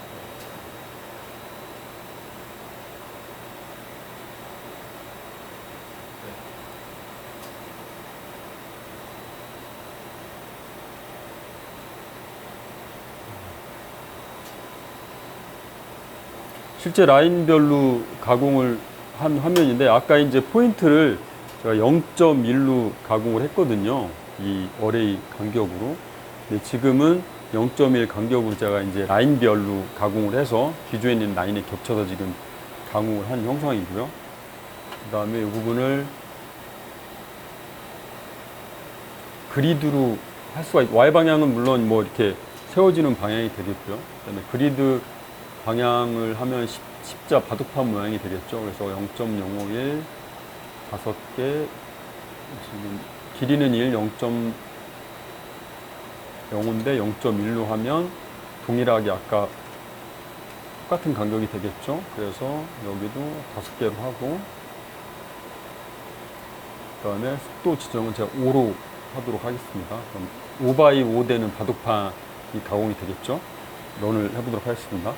실제 라인별로 가공을 한 화면인데 아까 이제 포인트를 제가 0.1로 가공을 했거든요. 이 어레이 간격으로. 근데 지금은 0.1 간격으로 제가 이제 라인별로 가공을 해서 기존에 있는 라인에 겹쳐서 지금 가공을 한 형상이고요. 그 다음에 이 부분을 그리드로 할 수가 있고, Y방향은 물론 뭐 이렇게 세워지는 방향이 되겠고요. 그 다음에 그리드 방향을 하면 십자 바둑판 모양이 되겠죠. 그래서 0.051 5개, 지금 길이는 1, 0.05인데 0.1로 하면 동일하게 아까 똑같은 간격이 되겠죠. 그래서 여기도 5개로 하고, 그 다음에 속도 지정은 제가 5로 하도록 하겠습니다. 그럼 5x5 되는 바둑판이 가공이 되겠죠. 런을 해보도록 하겠습니다.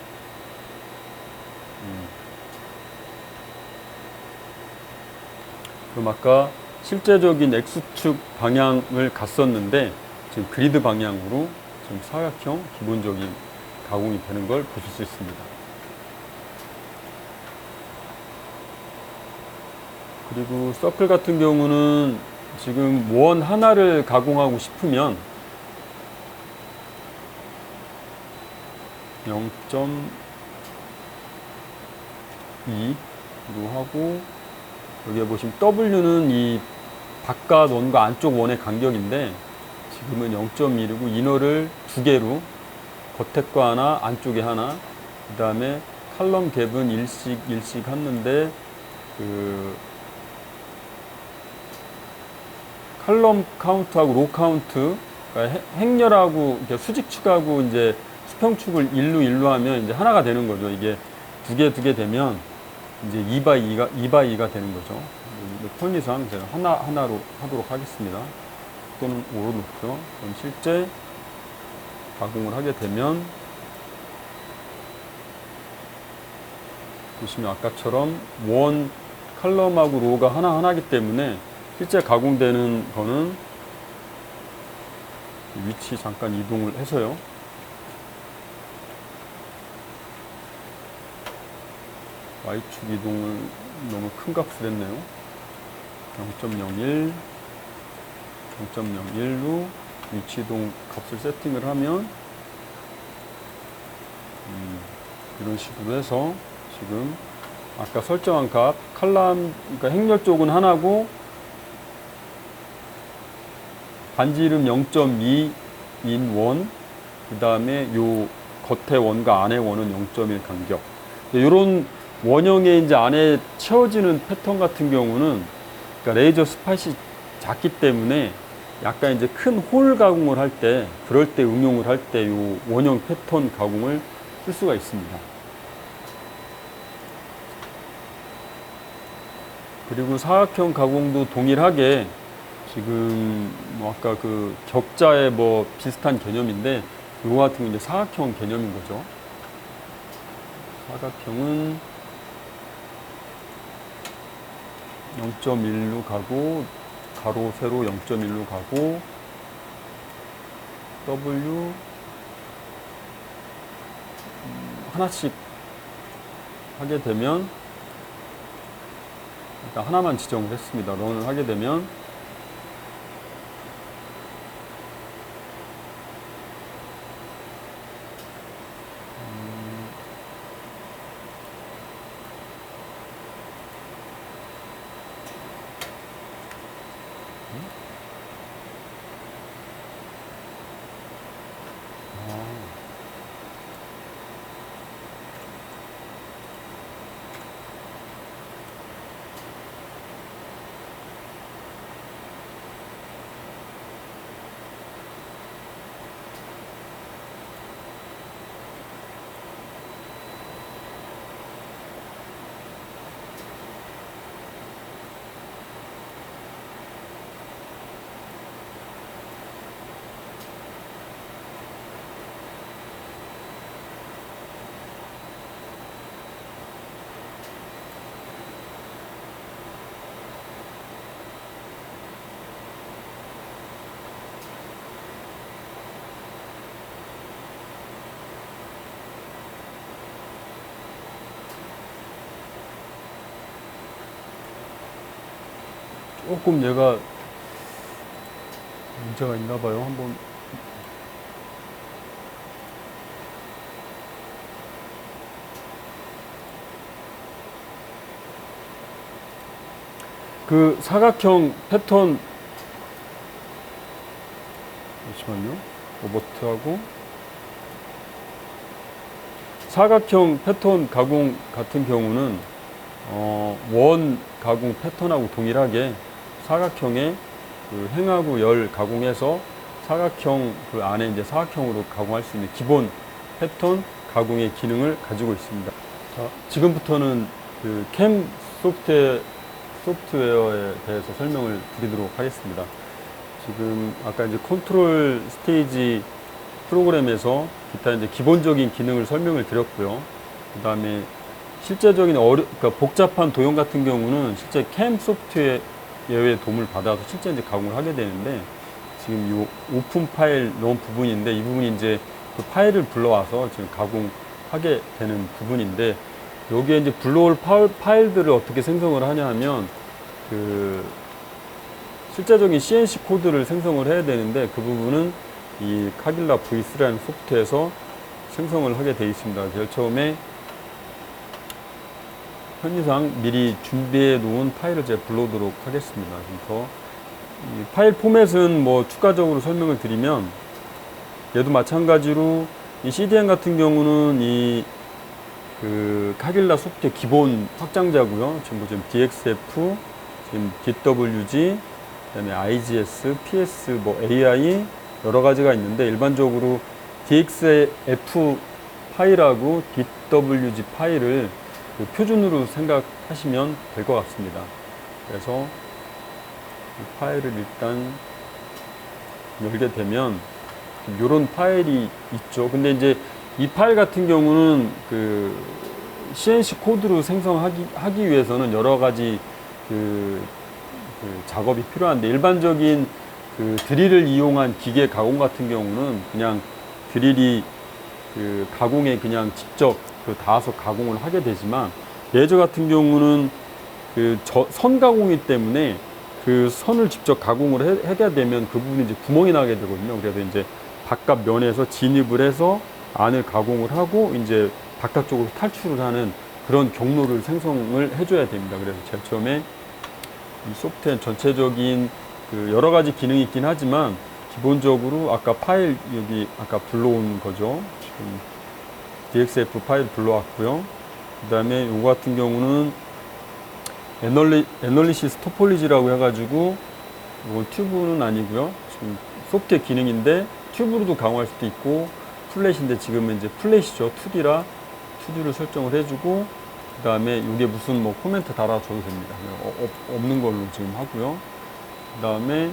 그럼 아까 실제적인 X축 방향을 갔었는데 지금 그리드 방향으로 지금 사각형 기본적인 가공이 되는 걸 보실 수 있습니다. 그리고 서클 같은 경우는 지금 원 하나를 가공하고 싶으면 0.2로 하고, 여기에 보시면 W는 이 바깥 원과 안쪽 원의 간격인데 지금은 0.1이고 이너를 2개로 겉에 거 하나 안쪽에 하나, 그 다음에 칼럼 갭은 일씩 했는데 그 칼럼 카운트하고 로 카운트, 그러니까 행렬하고 수직축하고 이제 수평축을 1로 하면 이제 하나가 되는 거죠. 이게 두 개 되면 이제 2x2가 되는 거죠. 편의상 제가 하나로 하도록 하겠습니다. 또는 5로 놓고요. 그럼 실제 가공을 하게 되면 보시면 아까처럼 원, 칼럼하고 로우가 하나하나이기 때문에 실제 가공되는 거는 위치 잠깐 이동을 해서요. Y축 이동을 너무 큰 값을 했네요. 0.01, 0.01로 위치 이동 값을 세팅을 하면 이런 식으로 해서 지금 아까 설정한 값, 칼럼, 그러니까 행렬 쪽은 하나고 반지 이름 0.2인 원, 그 다음에 요 겉의 원과 안의 원은 0.1 간격. 이런 원형의 이제 안에 채워지는 패턴 같은 경우는 그러니까 레이저 스팟이 작기 때문에 약간 이제 큰 홀 가공을 할 때, 그럴 때 응용을 할 때 요 원형 패턴 가공을 쓸 수가 있습니다. 그리고 사각형 가공도 동일하게 지금 뭐 아까 그 격자의 뭐 비슷한 개념인데 이거 같은 건 이제 사각형 개념인 거죠. 사각형은 0.1로 가고 가로 세로 0.1로 가고 W 하나씩 하게 되면 일단 하나만 지정을 했습니다. 런을 하게 되면 조금 얘가 문제가 있나 봐요. 한번 그 사각형 패턴 잠시만요. 로버트하고 사각형 패턴 가공 같은 경우는 원 가공 패턴하고 동일하게 사각형에 그 행하고 열 가공해서 사각형 그 안에 이제 사각형으로 가공할 수 있는 기본 패턴 가공의 기능을 가지고 있습니다. 자, 지금부터는 그 캠 소프트웨어에 대해서 설명을 드리도록 하겠습니다. 지금 아까 이제 컨트롤 스테이지 프로그램에서 기타 이제 기본적인 기능을 설명을 드렸고요. 그 다음에 실제적인 그러니까 복잡한 도형 같은 경우는 실제 캠 소프트웨어의 도움을 받아서 실제 이제 가공을 하게 되는데 지금 이 오픈 파일 넣은 부분인데 이 부분이 이제 그 파일을 불러와서 지금 가공하게 되는 부분인데 여기에 이제 불러올 파일들을 어떻게 생성을 하냐 하면 그 실제적인 CNC 코드를 생성을 해야 되는데 그 부분은 이 카길라 V3라는 소프트에서 생성을 하게 되어 있습니다. 제일 처음에 편의상 미리 준비해 놓은 파일을 제가 불러오도록 하겠습니다. 그래서 이 파일 포맷은 뭐 추가적으로 설명을 드리면 얘도 마찬가지로 이 CDN 같은 경우는 이 그 카길라 소프트의 기본 확장자고요. 지금 DXF, 지금 DWG, 그다음에 IGS, PS, 뭐 AI 여러 가지가 있는데 일반적으로 DXF 파일하고 DWG 파일을 그 표준으로 생각하시면 될 것 같습니다. 그래서 이 파일을 일단 열게 되면 이런 파일이 있죠. 근데 이제 이 파일 같은 경우는 그 CNC 코드로 생성하기 위해서는 여러 가지 작업이 필요한데, 일반적인 드릴을 이용한 기계 가공 같은 경우는 그냥 드릴이 가공에 그냥 직접 닿아서 가공을 하게 되지만, 레이저 같은 경우는 선 가공이기 때문에 그 선을 직접 가공을 하게 되면 그 부분이 이제 구멍이 나게 되거든요. 그래서 이제 바깥 면에서 진입을 해서 안을 가공을 하고 이제 바깥쪽으로 탈출을 하는 그런 경로를 생성을 해줘야 됩니다. 그래서 제일 처음에 이 소프트웨어 전체적인 여러 가지 기능이 있긴 하지만, 기본적으로 아까 파일 여기 아까 불러온 거죠. 지금 DXF 파일 불러왔고요. 그 다음에 요거 같은 경우는 애널리시스 토폴리지라고 해가지고, 이건 튜브는 아니고요. 지금 소프트웨어 기능인데 튜브로도 가공할 수도 있고, 플랫인데 지금은 이제 플랫이죠. 2D라 2D를 설정을 해주고, 그 다음에 이게 무슨 뭐 코멘트 달아줘도 됩니다. 없는 걸로 지금 하고요. 그 다음에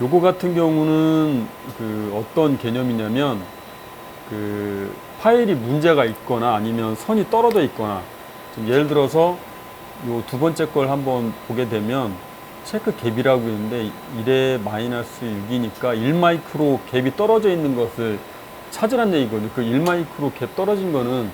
요거 같은 경우는 어떤 개념이냐면, 파일이 문제가 있거나 아니면 선이 떨어져 있거나, 지금 예를 들어서 요 두 번째 걸 한번 보게 되면 체크 갭이라고 있는데 1에 마이너스 6이니까 1마이크로 갭이 떨어져 있는 것을 찾으란 얘기거든요. 그 1마이크로 갭 떨어진 거는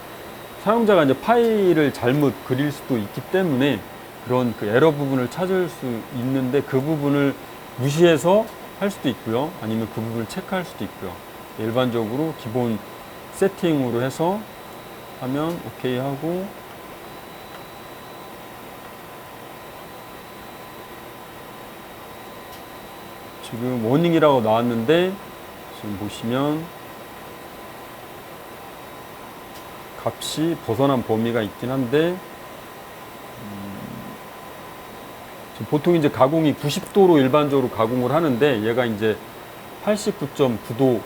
사용자가 이제 파일을 잘못 그릴 수도 있기 때문에 그런 에러 부분을 찾을 수 있는데, 그 부분을 무시해서 할 수도 있고요. 아니면 그 부분을 체크할 수도 있고요. 일반적으로 기본 세팅으로 해서 하면 오케이 하고, 지금 워닝이라고 나왔는데, 지금 보시면 값이 벗어난 범위가 있긴 한데, 지금 보통 이제 가공이 90도로 일반적으로 가공을 하는데, 얘가 이제 89.9도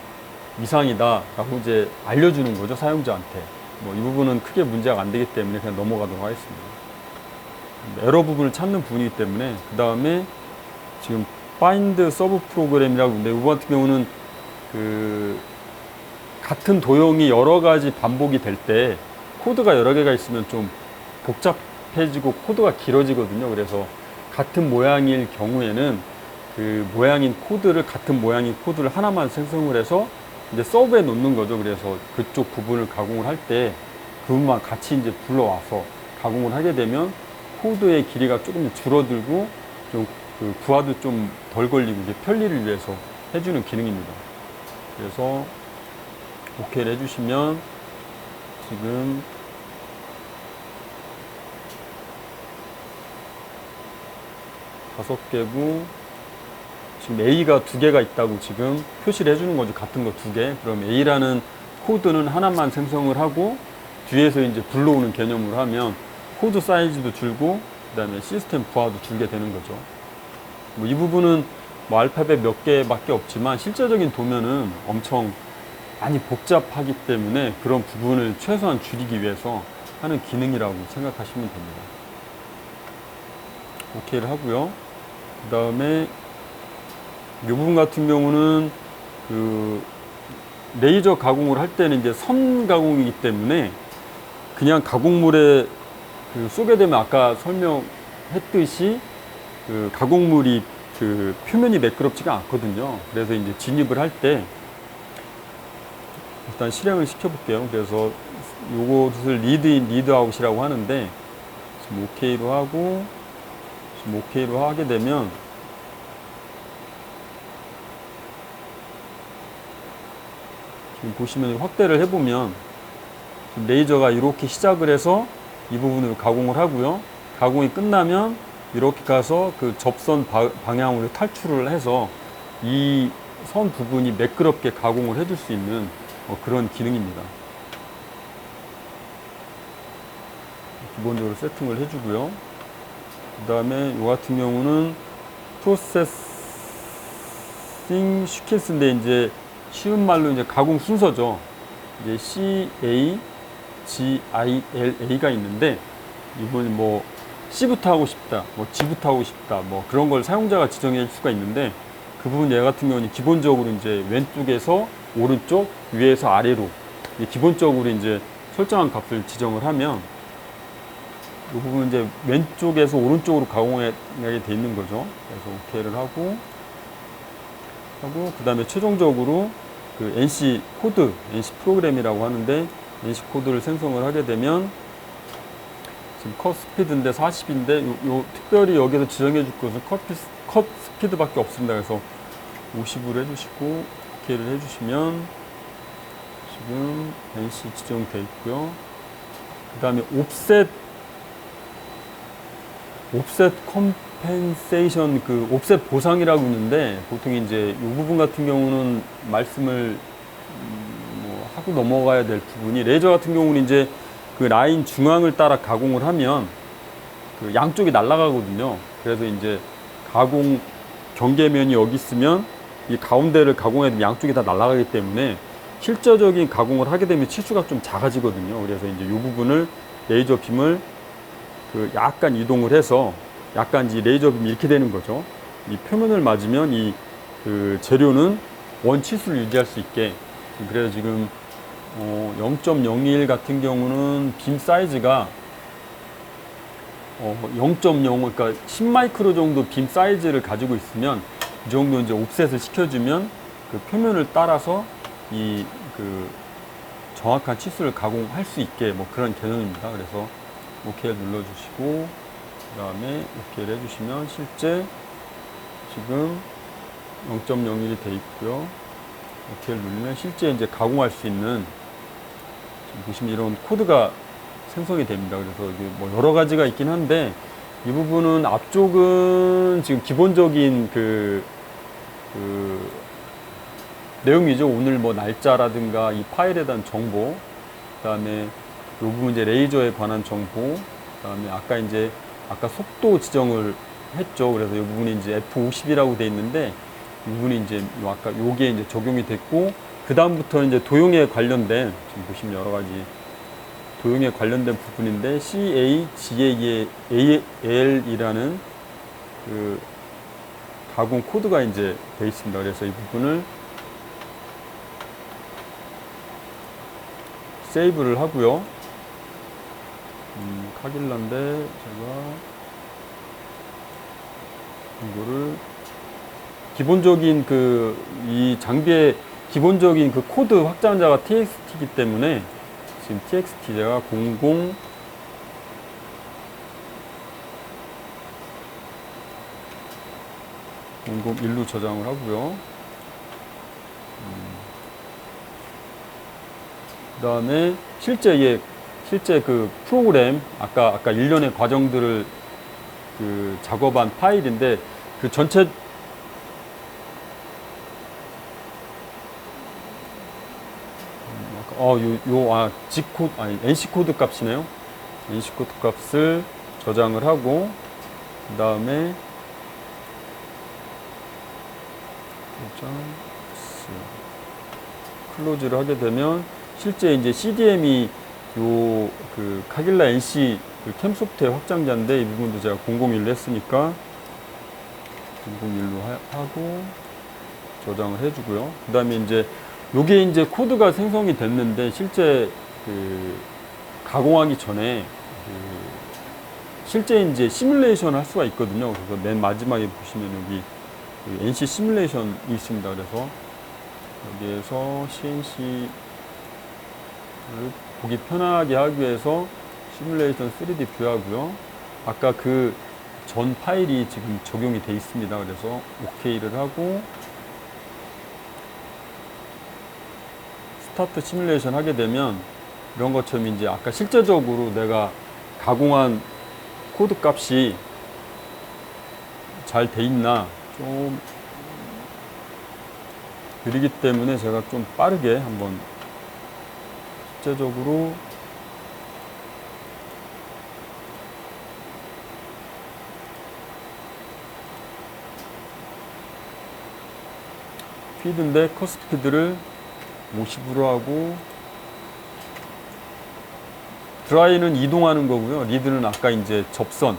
이상이다 라고 이제 알려주는 거죠, 사용자한테. 뭐 이 부분은 크게 문제가 안 되기 때문에 그냥 넘어가도록 하겠습니다. 에러 부분을 찾는 부분이기 때문에. 그 다음에 지금 find 서브 프로그램이라고 있는데, 이거 같은 경우는 같은 도형이 여러 가지 반복이 될 때 코드가 여러 개가 있으면 좀 복잡해지고 코드가 길어지거든요. 그래서 같은 모양일 경우에는 같은 모양인 코드를 하나만 생성을 해서 이제 서브에 놓는 거죠. 그래서 그쪽 부분을 가공을 할 때 그 부분만 같이 이제 불러와서 가공을 하게 되면 코드의 길이가 조금 줄어들고 좀 부하도 좀 덜 걸리고 이제 편리를 위해서 해주는 기능입니다. 그래서 오케이를 해주시면 지금 다섯 개고, 지금 A가 2개가 있다고 지금 표시를 해주는 거죠. 같은 거 2개. 그럼 A라는 코드는 하나만 생성을 하고, 뒤에서 이제 불러오는 개념으로 하면 코드 사이즈도 줄고, 그 다음에 시스템 부하도 줄게 되는 거죠. 뭐 이 부분은 뭐 알파벳 몇 개밖에 없지만 실제적인 도면은 엄청 많이 복잡하기 때문에 그런 부분을 최소한 줄이기 위해서 하는 기능이라고 생각하시면 됩니다. 오케이를 하고요. 그 다음에 이 부분 같은 경우는 레이저 가공을 할 때는 이제 선 가공이기 때문에 그냥 가공물에 쏘게 되면 아까 설명했듯이 가공물이 표면이 매끄럽지가 않거든요. 그래서 이제 진입을 할 때 일단 실행을 시켜볼게요. 그래서 요것을 리드인, 리드아웃이라고 하는데, 지금 오케이로 하고, 지금 오케이로 하게 되면 지금 보시면 확대를 해보면 지금 레이저가 이렇게 시작을 해서 이 부분을 가공을 하고요. 가공이 끝나면 이렇게 가서 그 접선 방향으로 탈출을 해서 이 선 부분이 매끄럽게 가공을 해줄 수 있는 그런 기능입니다. 기본적으로 세팅을 해주고요. 그 다음에 이 같은 경우는 프로세싱 시퀀스인데, 이제 쉬운 말로 이제 가공 순서죠. 이제 CA, GILA가 있는데, 이건 뭐 C부터 하고 싶다, 뭐 G부터 하고 싶다, 뭐 그런 걸 사용자가 지정할 수가 있는데, 그 부분 얘 같은 경우는 기본적으로 이제 왼쪽에서 오른쪽, 위에서 아래로 기본적으로 이제 설정한 값을 지정을 하면 이 부분 이제 왼쪽에서 오른쪽으로 가공하게 돼 있는 거죠. 그래서 OK를 하고 그 다음에 최종적으로 그 NC 코드, NC 프로그램이라고 하는데 NC 코드를 생성을 하게 되면 지금 컷 스피드인데 40인데 특별히 여기서 지정해 줄 것은 컷 스피드밖에 없습니다. 그래서 50으로 해주시고 OK를 해주시면 지금 NC 지정되어 있고요. 그 다음에 옵셋 컴펜세이션, 그 옵셋 보상이라고 있는데 보통 이제 이 부분 같은 경우는 말씀을 뭐 하고 넘어가야 될 부분이, 레이저 같은 경우는 이제 그 라인 중앙을 따라 가공을 하면 그 양쪽이 날아가거든요. 그래서 이제 가공 경계면이 여기 있으면 이 가운데를 가공해야 되면 양쪽이 다 날아가기 때문에 실제적인 가공을 하게 되면 치수가 좀 작아지거든요. 그래서 이제 이 부분을 레이저 빔을 그 약간 이동을 해서 약간 이 레이저 빔이 이렇게 되는 거죠. 이 표면을 맞으면 이 그 재료는 원 치수를 유지할 수 있게. 그래서 지금 0.01 같은 경우는 빔 사이즈가 0.0, 그러니까 10마이크로 정도 빔 사이즈를 가지고 있으면 이 정도 이제 옵셋을 시켜주면 그 표면을 따라서 이 그 정확한 치수를 가공할 수 있게 뭐 그런 개념입니다. 그래서 OK를 눌러주시고 그 다음에 OK를 해주시면 실제 지금 0.01이 돼 있고요. OK를 누르면 실제 이제 가공할 수 있는, 지금 보시면 이런 코드가 생성이 됩니다. 그래서 이게 뭐 여러 가지가 있긴 한데 이 부분은 앞쪽은 지금 기본적인 그 내용이죠. 오늘 뭐 날짜라든가 이 파일에 대한 정보, 그 다음에 이 부분 이제 레이저에 관한 정보, 그 다음에 아까 속도 지정을 했죠. 그래서 이 부분이 이제 F50이라고 돼 있는데 이 부분이 이제 아까 요게 이제 적용이 됐고, 그 다음부터 이제 도용에 관련된, 지금 보시면 여러 가지 도용에 관련된 부분인데 CAGAL이라는 그 가공 코드가 이제 돼 있습니다. 그래서 이 부분을 세이브를 하고요. 카길라인데 제가 이거를 기본적인 이 장비의 기본적인 그 코드 확장자가 TXT이기 때문에 지금 TXT 제가 001로 저장을 하고요. 그 다음에 실제 그 프로그램, 아까 일련의 과정들을 그 작업한 파일인데 그 전체 NC 코드 값이네요. NC 코드 값을 저장을 하고 그 다음에 클로즈를 하게 되면 실제 이제 CDM이 그 카길라 NC 그 캠 소프트웨어 확장자인데 이 부분도 제가 001로 했으니까 001로 하고 저장을 해주고요. 그 다음에 이제 요게 이제 코드가 생성이 됐는데 실제 그 가공하기 전에 실제 이제 시뮬레이션을 할 수가 있거든요. 그래서 맨 마지막에 보시면 여기 그 NC 시뮬레이션이 있습니다. 그래서 여기에서 CNC를 보기 편하게 하기 위해서 시뮬레이션 3D 뷰하고요. 아까 그 전 파일이 지금 적용이 되어 있습니다. 그래서 OK를 하고 스타트 시뮬레이션 하게 되면 이런 것처럼 이제 아까 실제적으로 내가 가공한 코드 값이 잘 돼 있나 좀 느리기 때문에 제가 좀 빠르게 한번 실제적으로 피드인데 컷 스피드를 50으로 하고 드라이는 이동하는 거고요. 리드는 아까 이제 접선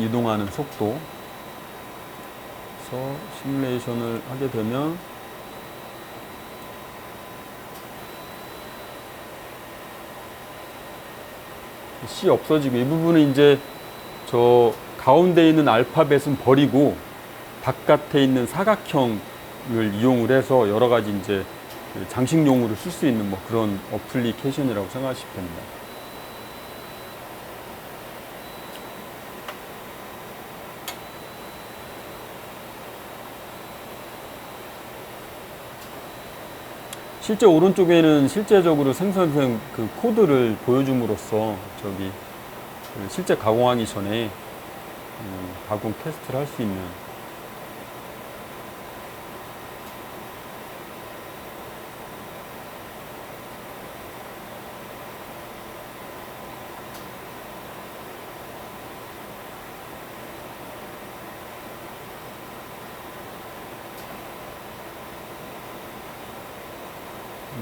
이동하는 속도. 그래서 시뮬레이션을 하게 되면 C 없어지고 이 부분은 이제 저 가운데 있는 알파벳은 버리고 바깥에 있는 사각형을 이용을 해서 여러 가지 이제 장식용으로 쓸 수 있는 뭐 그런 어플리케이션이라고 생각하시면 됩니다. 실제 오른쪽에는 실제적으로 생성된 그 코드를 보여줌으로써 저기 그 실제 가공하기 전에 가공 테스트를 할 수 있는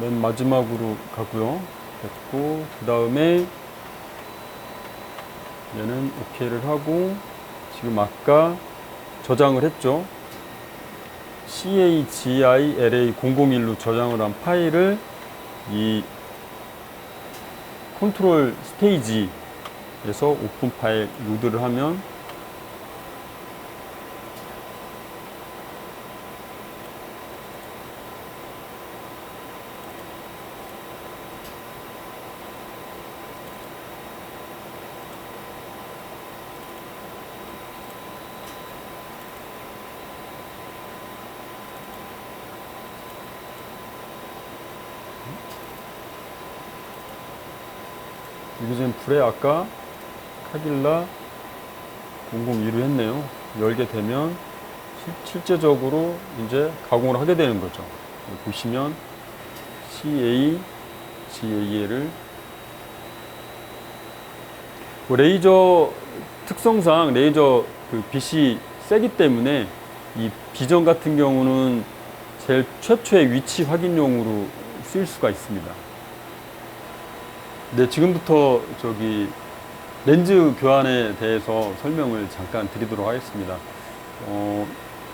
맨 마지막으로 가고요. 됐고 그 다음에 얘는 OK를 하고 지금 아까 저장을 했죠. CAGILA001로 저장을 한 파일을 이 컨트롤 스테이지에서 오픈 파일 로드를 하면 유기전 풀에 아까 카딜라 002로 했네요. 열게 되면 실제적으로 이제 가공을 하게 되는 거죠. 보시면 CAGA를 레이저 특성상 레이저 그 빛이 세기 때문에 이 비전 같은 경우는 제일 최초의 위치 확인용으로 쓰일 수가 있습니다. 네, 지금부터 저기 렌즈 교환에 대해서 설명을 잠깐 드리도록 하겠습니다.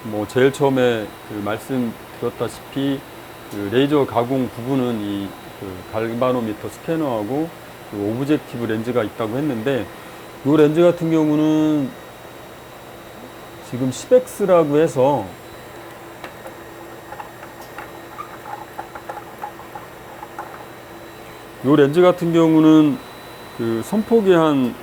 뭐 제일 처음에 그 말씀드렸다시피 그 레이저 가공 부분은 이 그 갈바노미터 스캐너하고 그 오브젝티브 렌즈가 있다고 했는데 이 렌즈 같은 경우는 지금 10X라고 해서 이 렌즈 같은 경우는 그 선폭이 한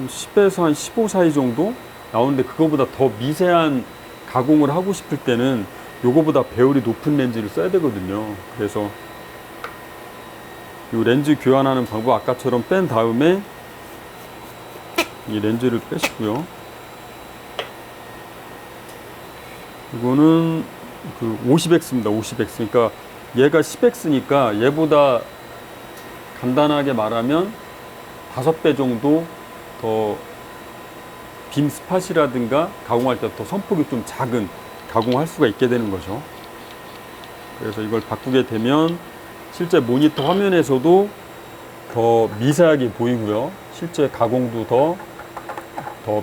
10에서 한 15 사이 정도 나오는데 그거보다 더 미세한 가공을 하고 싶을 때는 요거보다 배율이 높은 렌즈를 써야 되거든요. 그래서 이 렌즈 교환하는 방법 아까처럼 뺀 다음에 이 렌즈를 빼시고요. 이거는 그 50X입니다. 50X. 그러니까 얘가 10X니까 얘보다 간단하게 말하면 5배 정도 더 빔 스팟이라든가 가공할 때 더 선폭이 좀 작은 가공할 수가 있게 되는 거죠. 그래서 이걸 바꾸게 되면 실제 모니터 화면에서도 더 미세하게 보이고요. 실제 가공도 더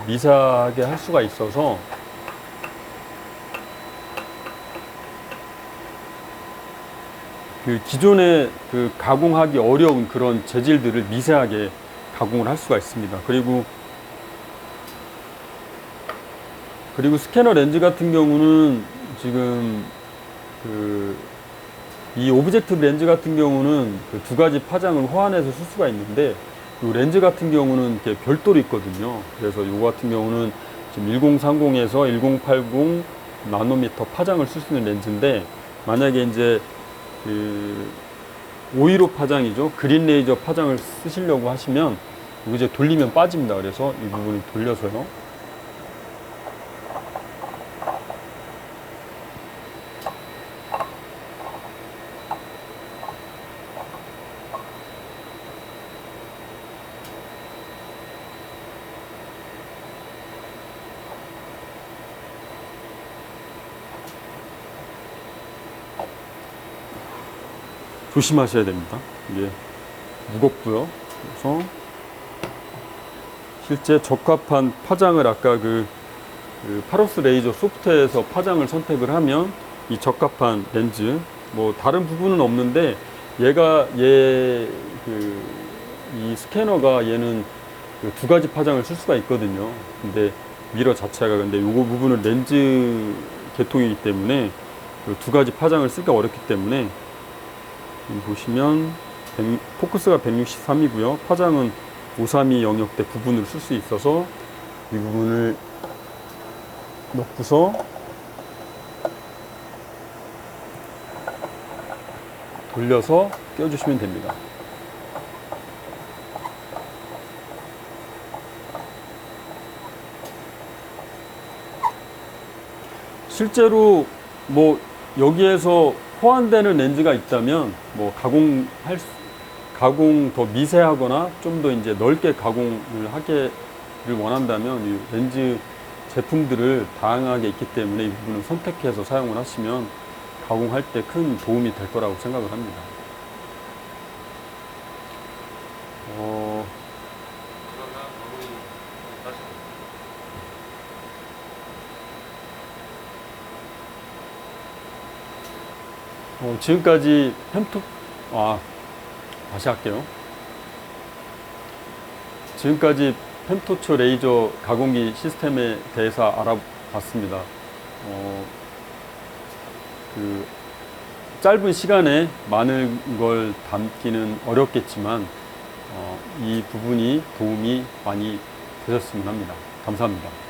미세하게 할 수가 있어서 그 기존에 그 가공하기 어려운 그런 재질들을 미세하게 가공을 할 수가 있습니다. 그리고 스캐너 렌즈 같은 경우는 지금 이 오브젝티브 렌즈 같은 경우는 그 두 가지 파장을 호환해서 쓸 수가 있는데 이 렌즈 같은 경우는 이렇게 별도로 있거든요. 그래서 이 같은 경우는 지금 1030에서 1080 나노미터 파장을 쓸 수 있는 렌즈인데 만약에 이제 그 515 파장이죠. 그린 레이저 파장을 쓰시려고 하시면 이거 이제 돌리면 빠집니다. 그래서 이 부분을 돌려서요. 조심하셔야 됩니다. 이게 무겁고요. 그래서 실제 적합한 파장을 아까 그 파로스 레이저 소프트에서 파장을 선택을 하면 이 적합한 렌즈 뭐 다른 부분은 없는데 얘가 그 이 스캐너가 얘는 그 두 가지 파장을 쓸 수가 있거든요. 근데 미러 자체가 근데 요거 부분은 렌즈 계통이기 때문에 그 두 가지 파장을 쓰기가 어렵기 때문에 여기 보시면 포커스가 163이고요. 파장은 532 영역대 부분을 쓸 수 있어서 이 부분을 넣고서 돌려서 껴주시면 됩니다. 실제로 뭐 여기에서 호환되는 렌즈가 있다면 뭐 가공 더 미세하거나 좀 더 이제 넓게 가공을 하기를 원한다면 이 렌즈 제품들을 다양하게 있기 때문에 이 부분을 선택해서 사용을 하시면 가공할 때 큰 도움이 될 거라고 생각을 합니다. 그러면 가공이 다시 지금까지 다시 할게요. 지금까지 펜토초 레이저 가공기 시스템에 대해서 알아봤습니다. 그 짧은 시간에 많은 걸 담기는 어렵겠지만 이 부분이 도움이 많이 되셨으면 합니다. 감사합니다.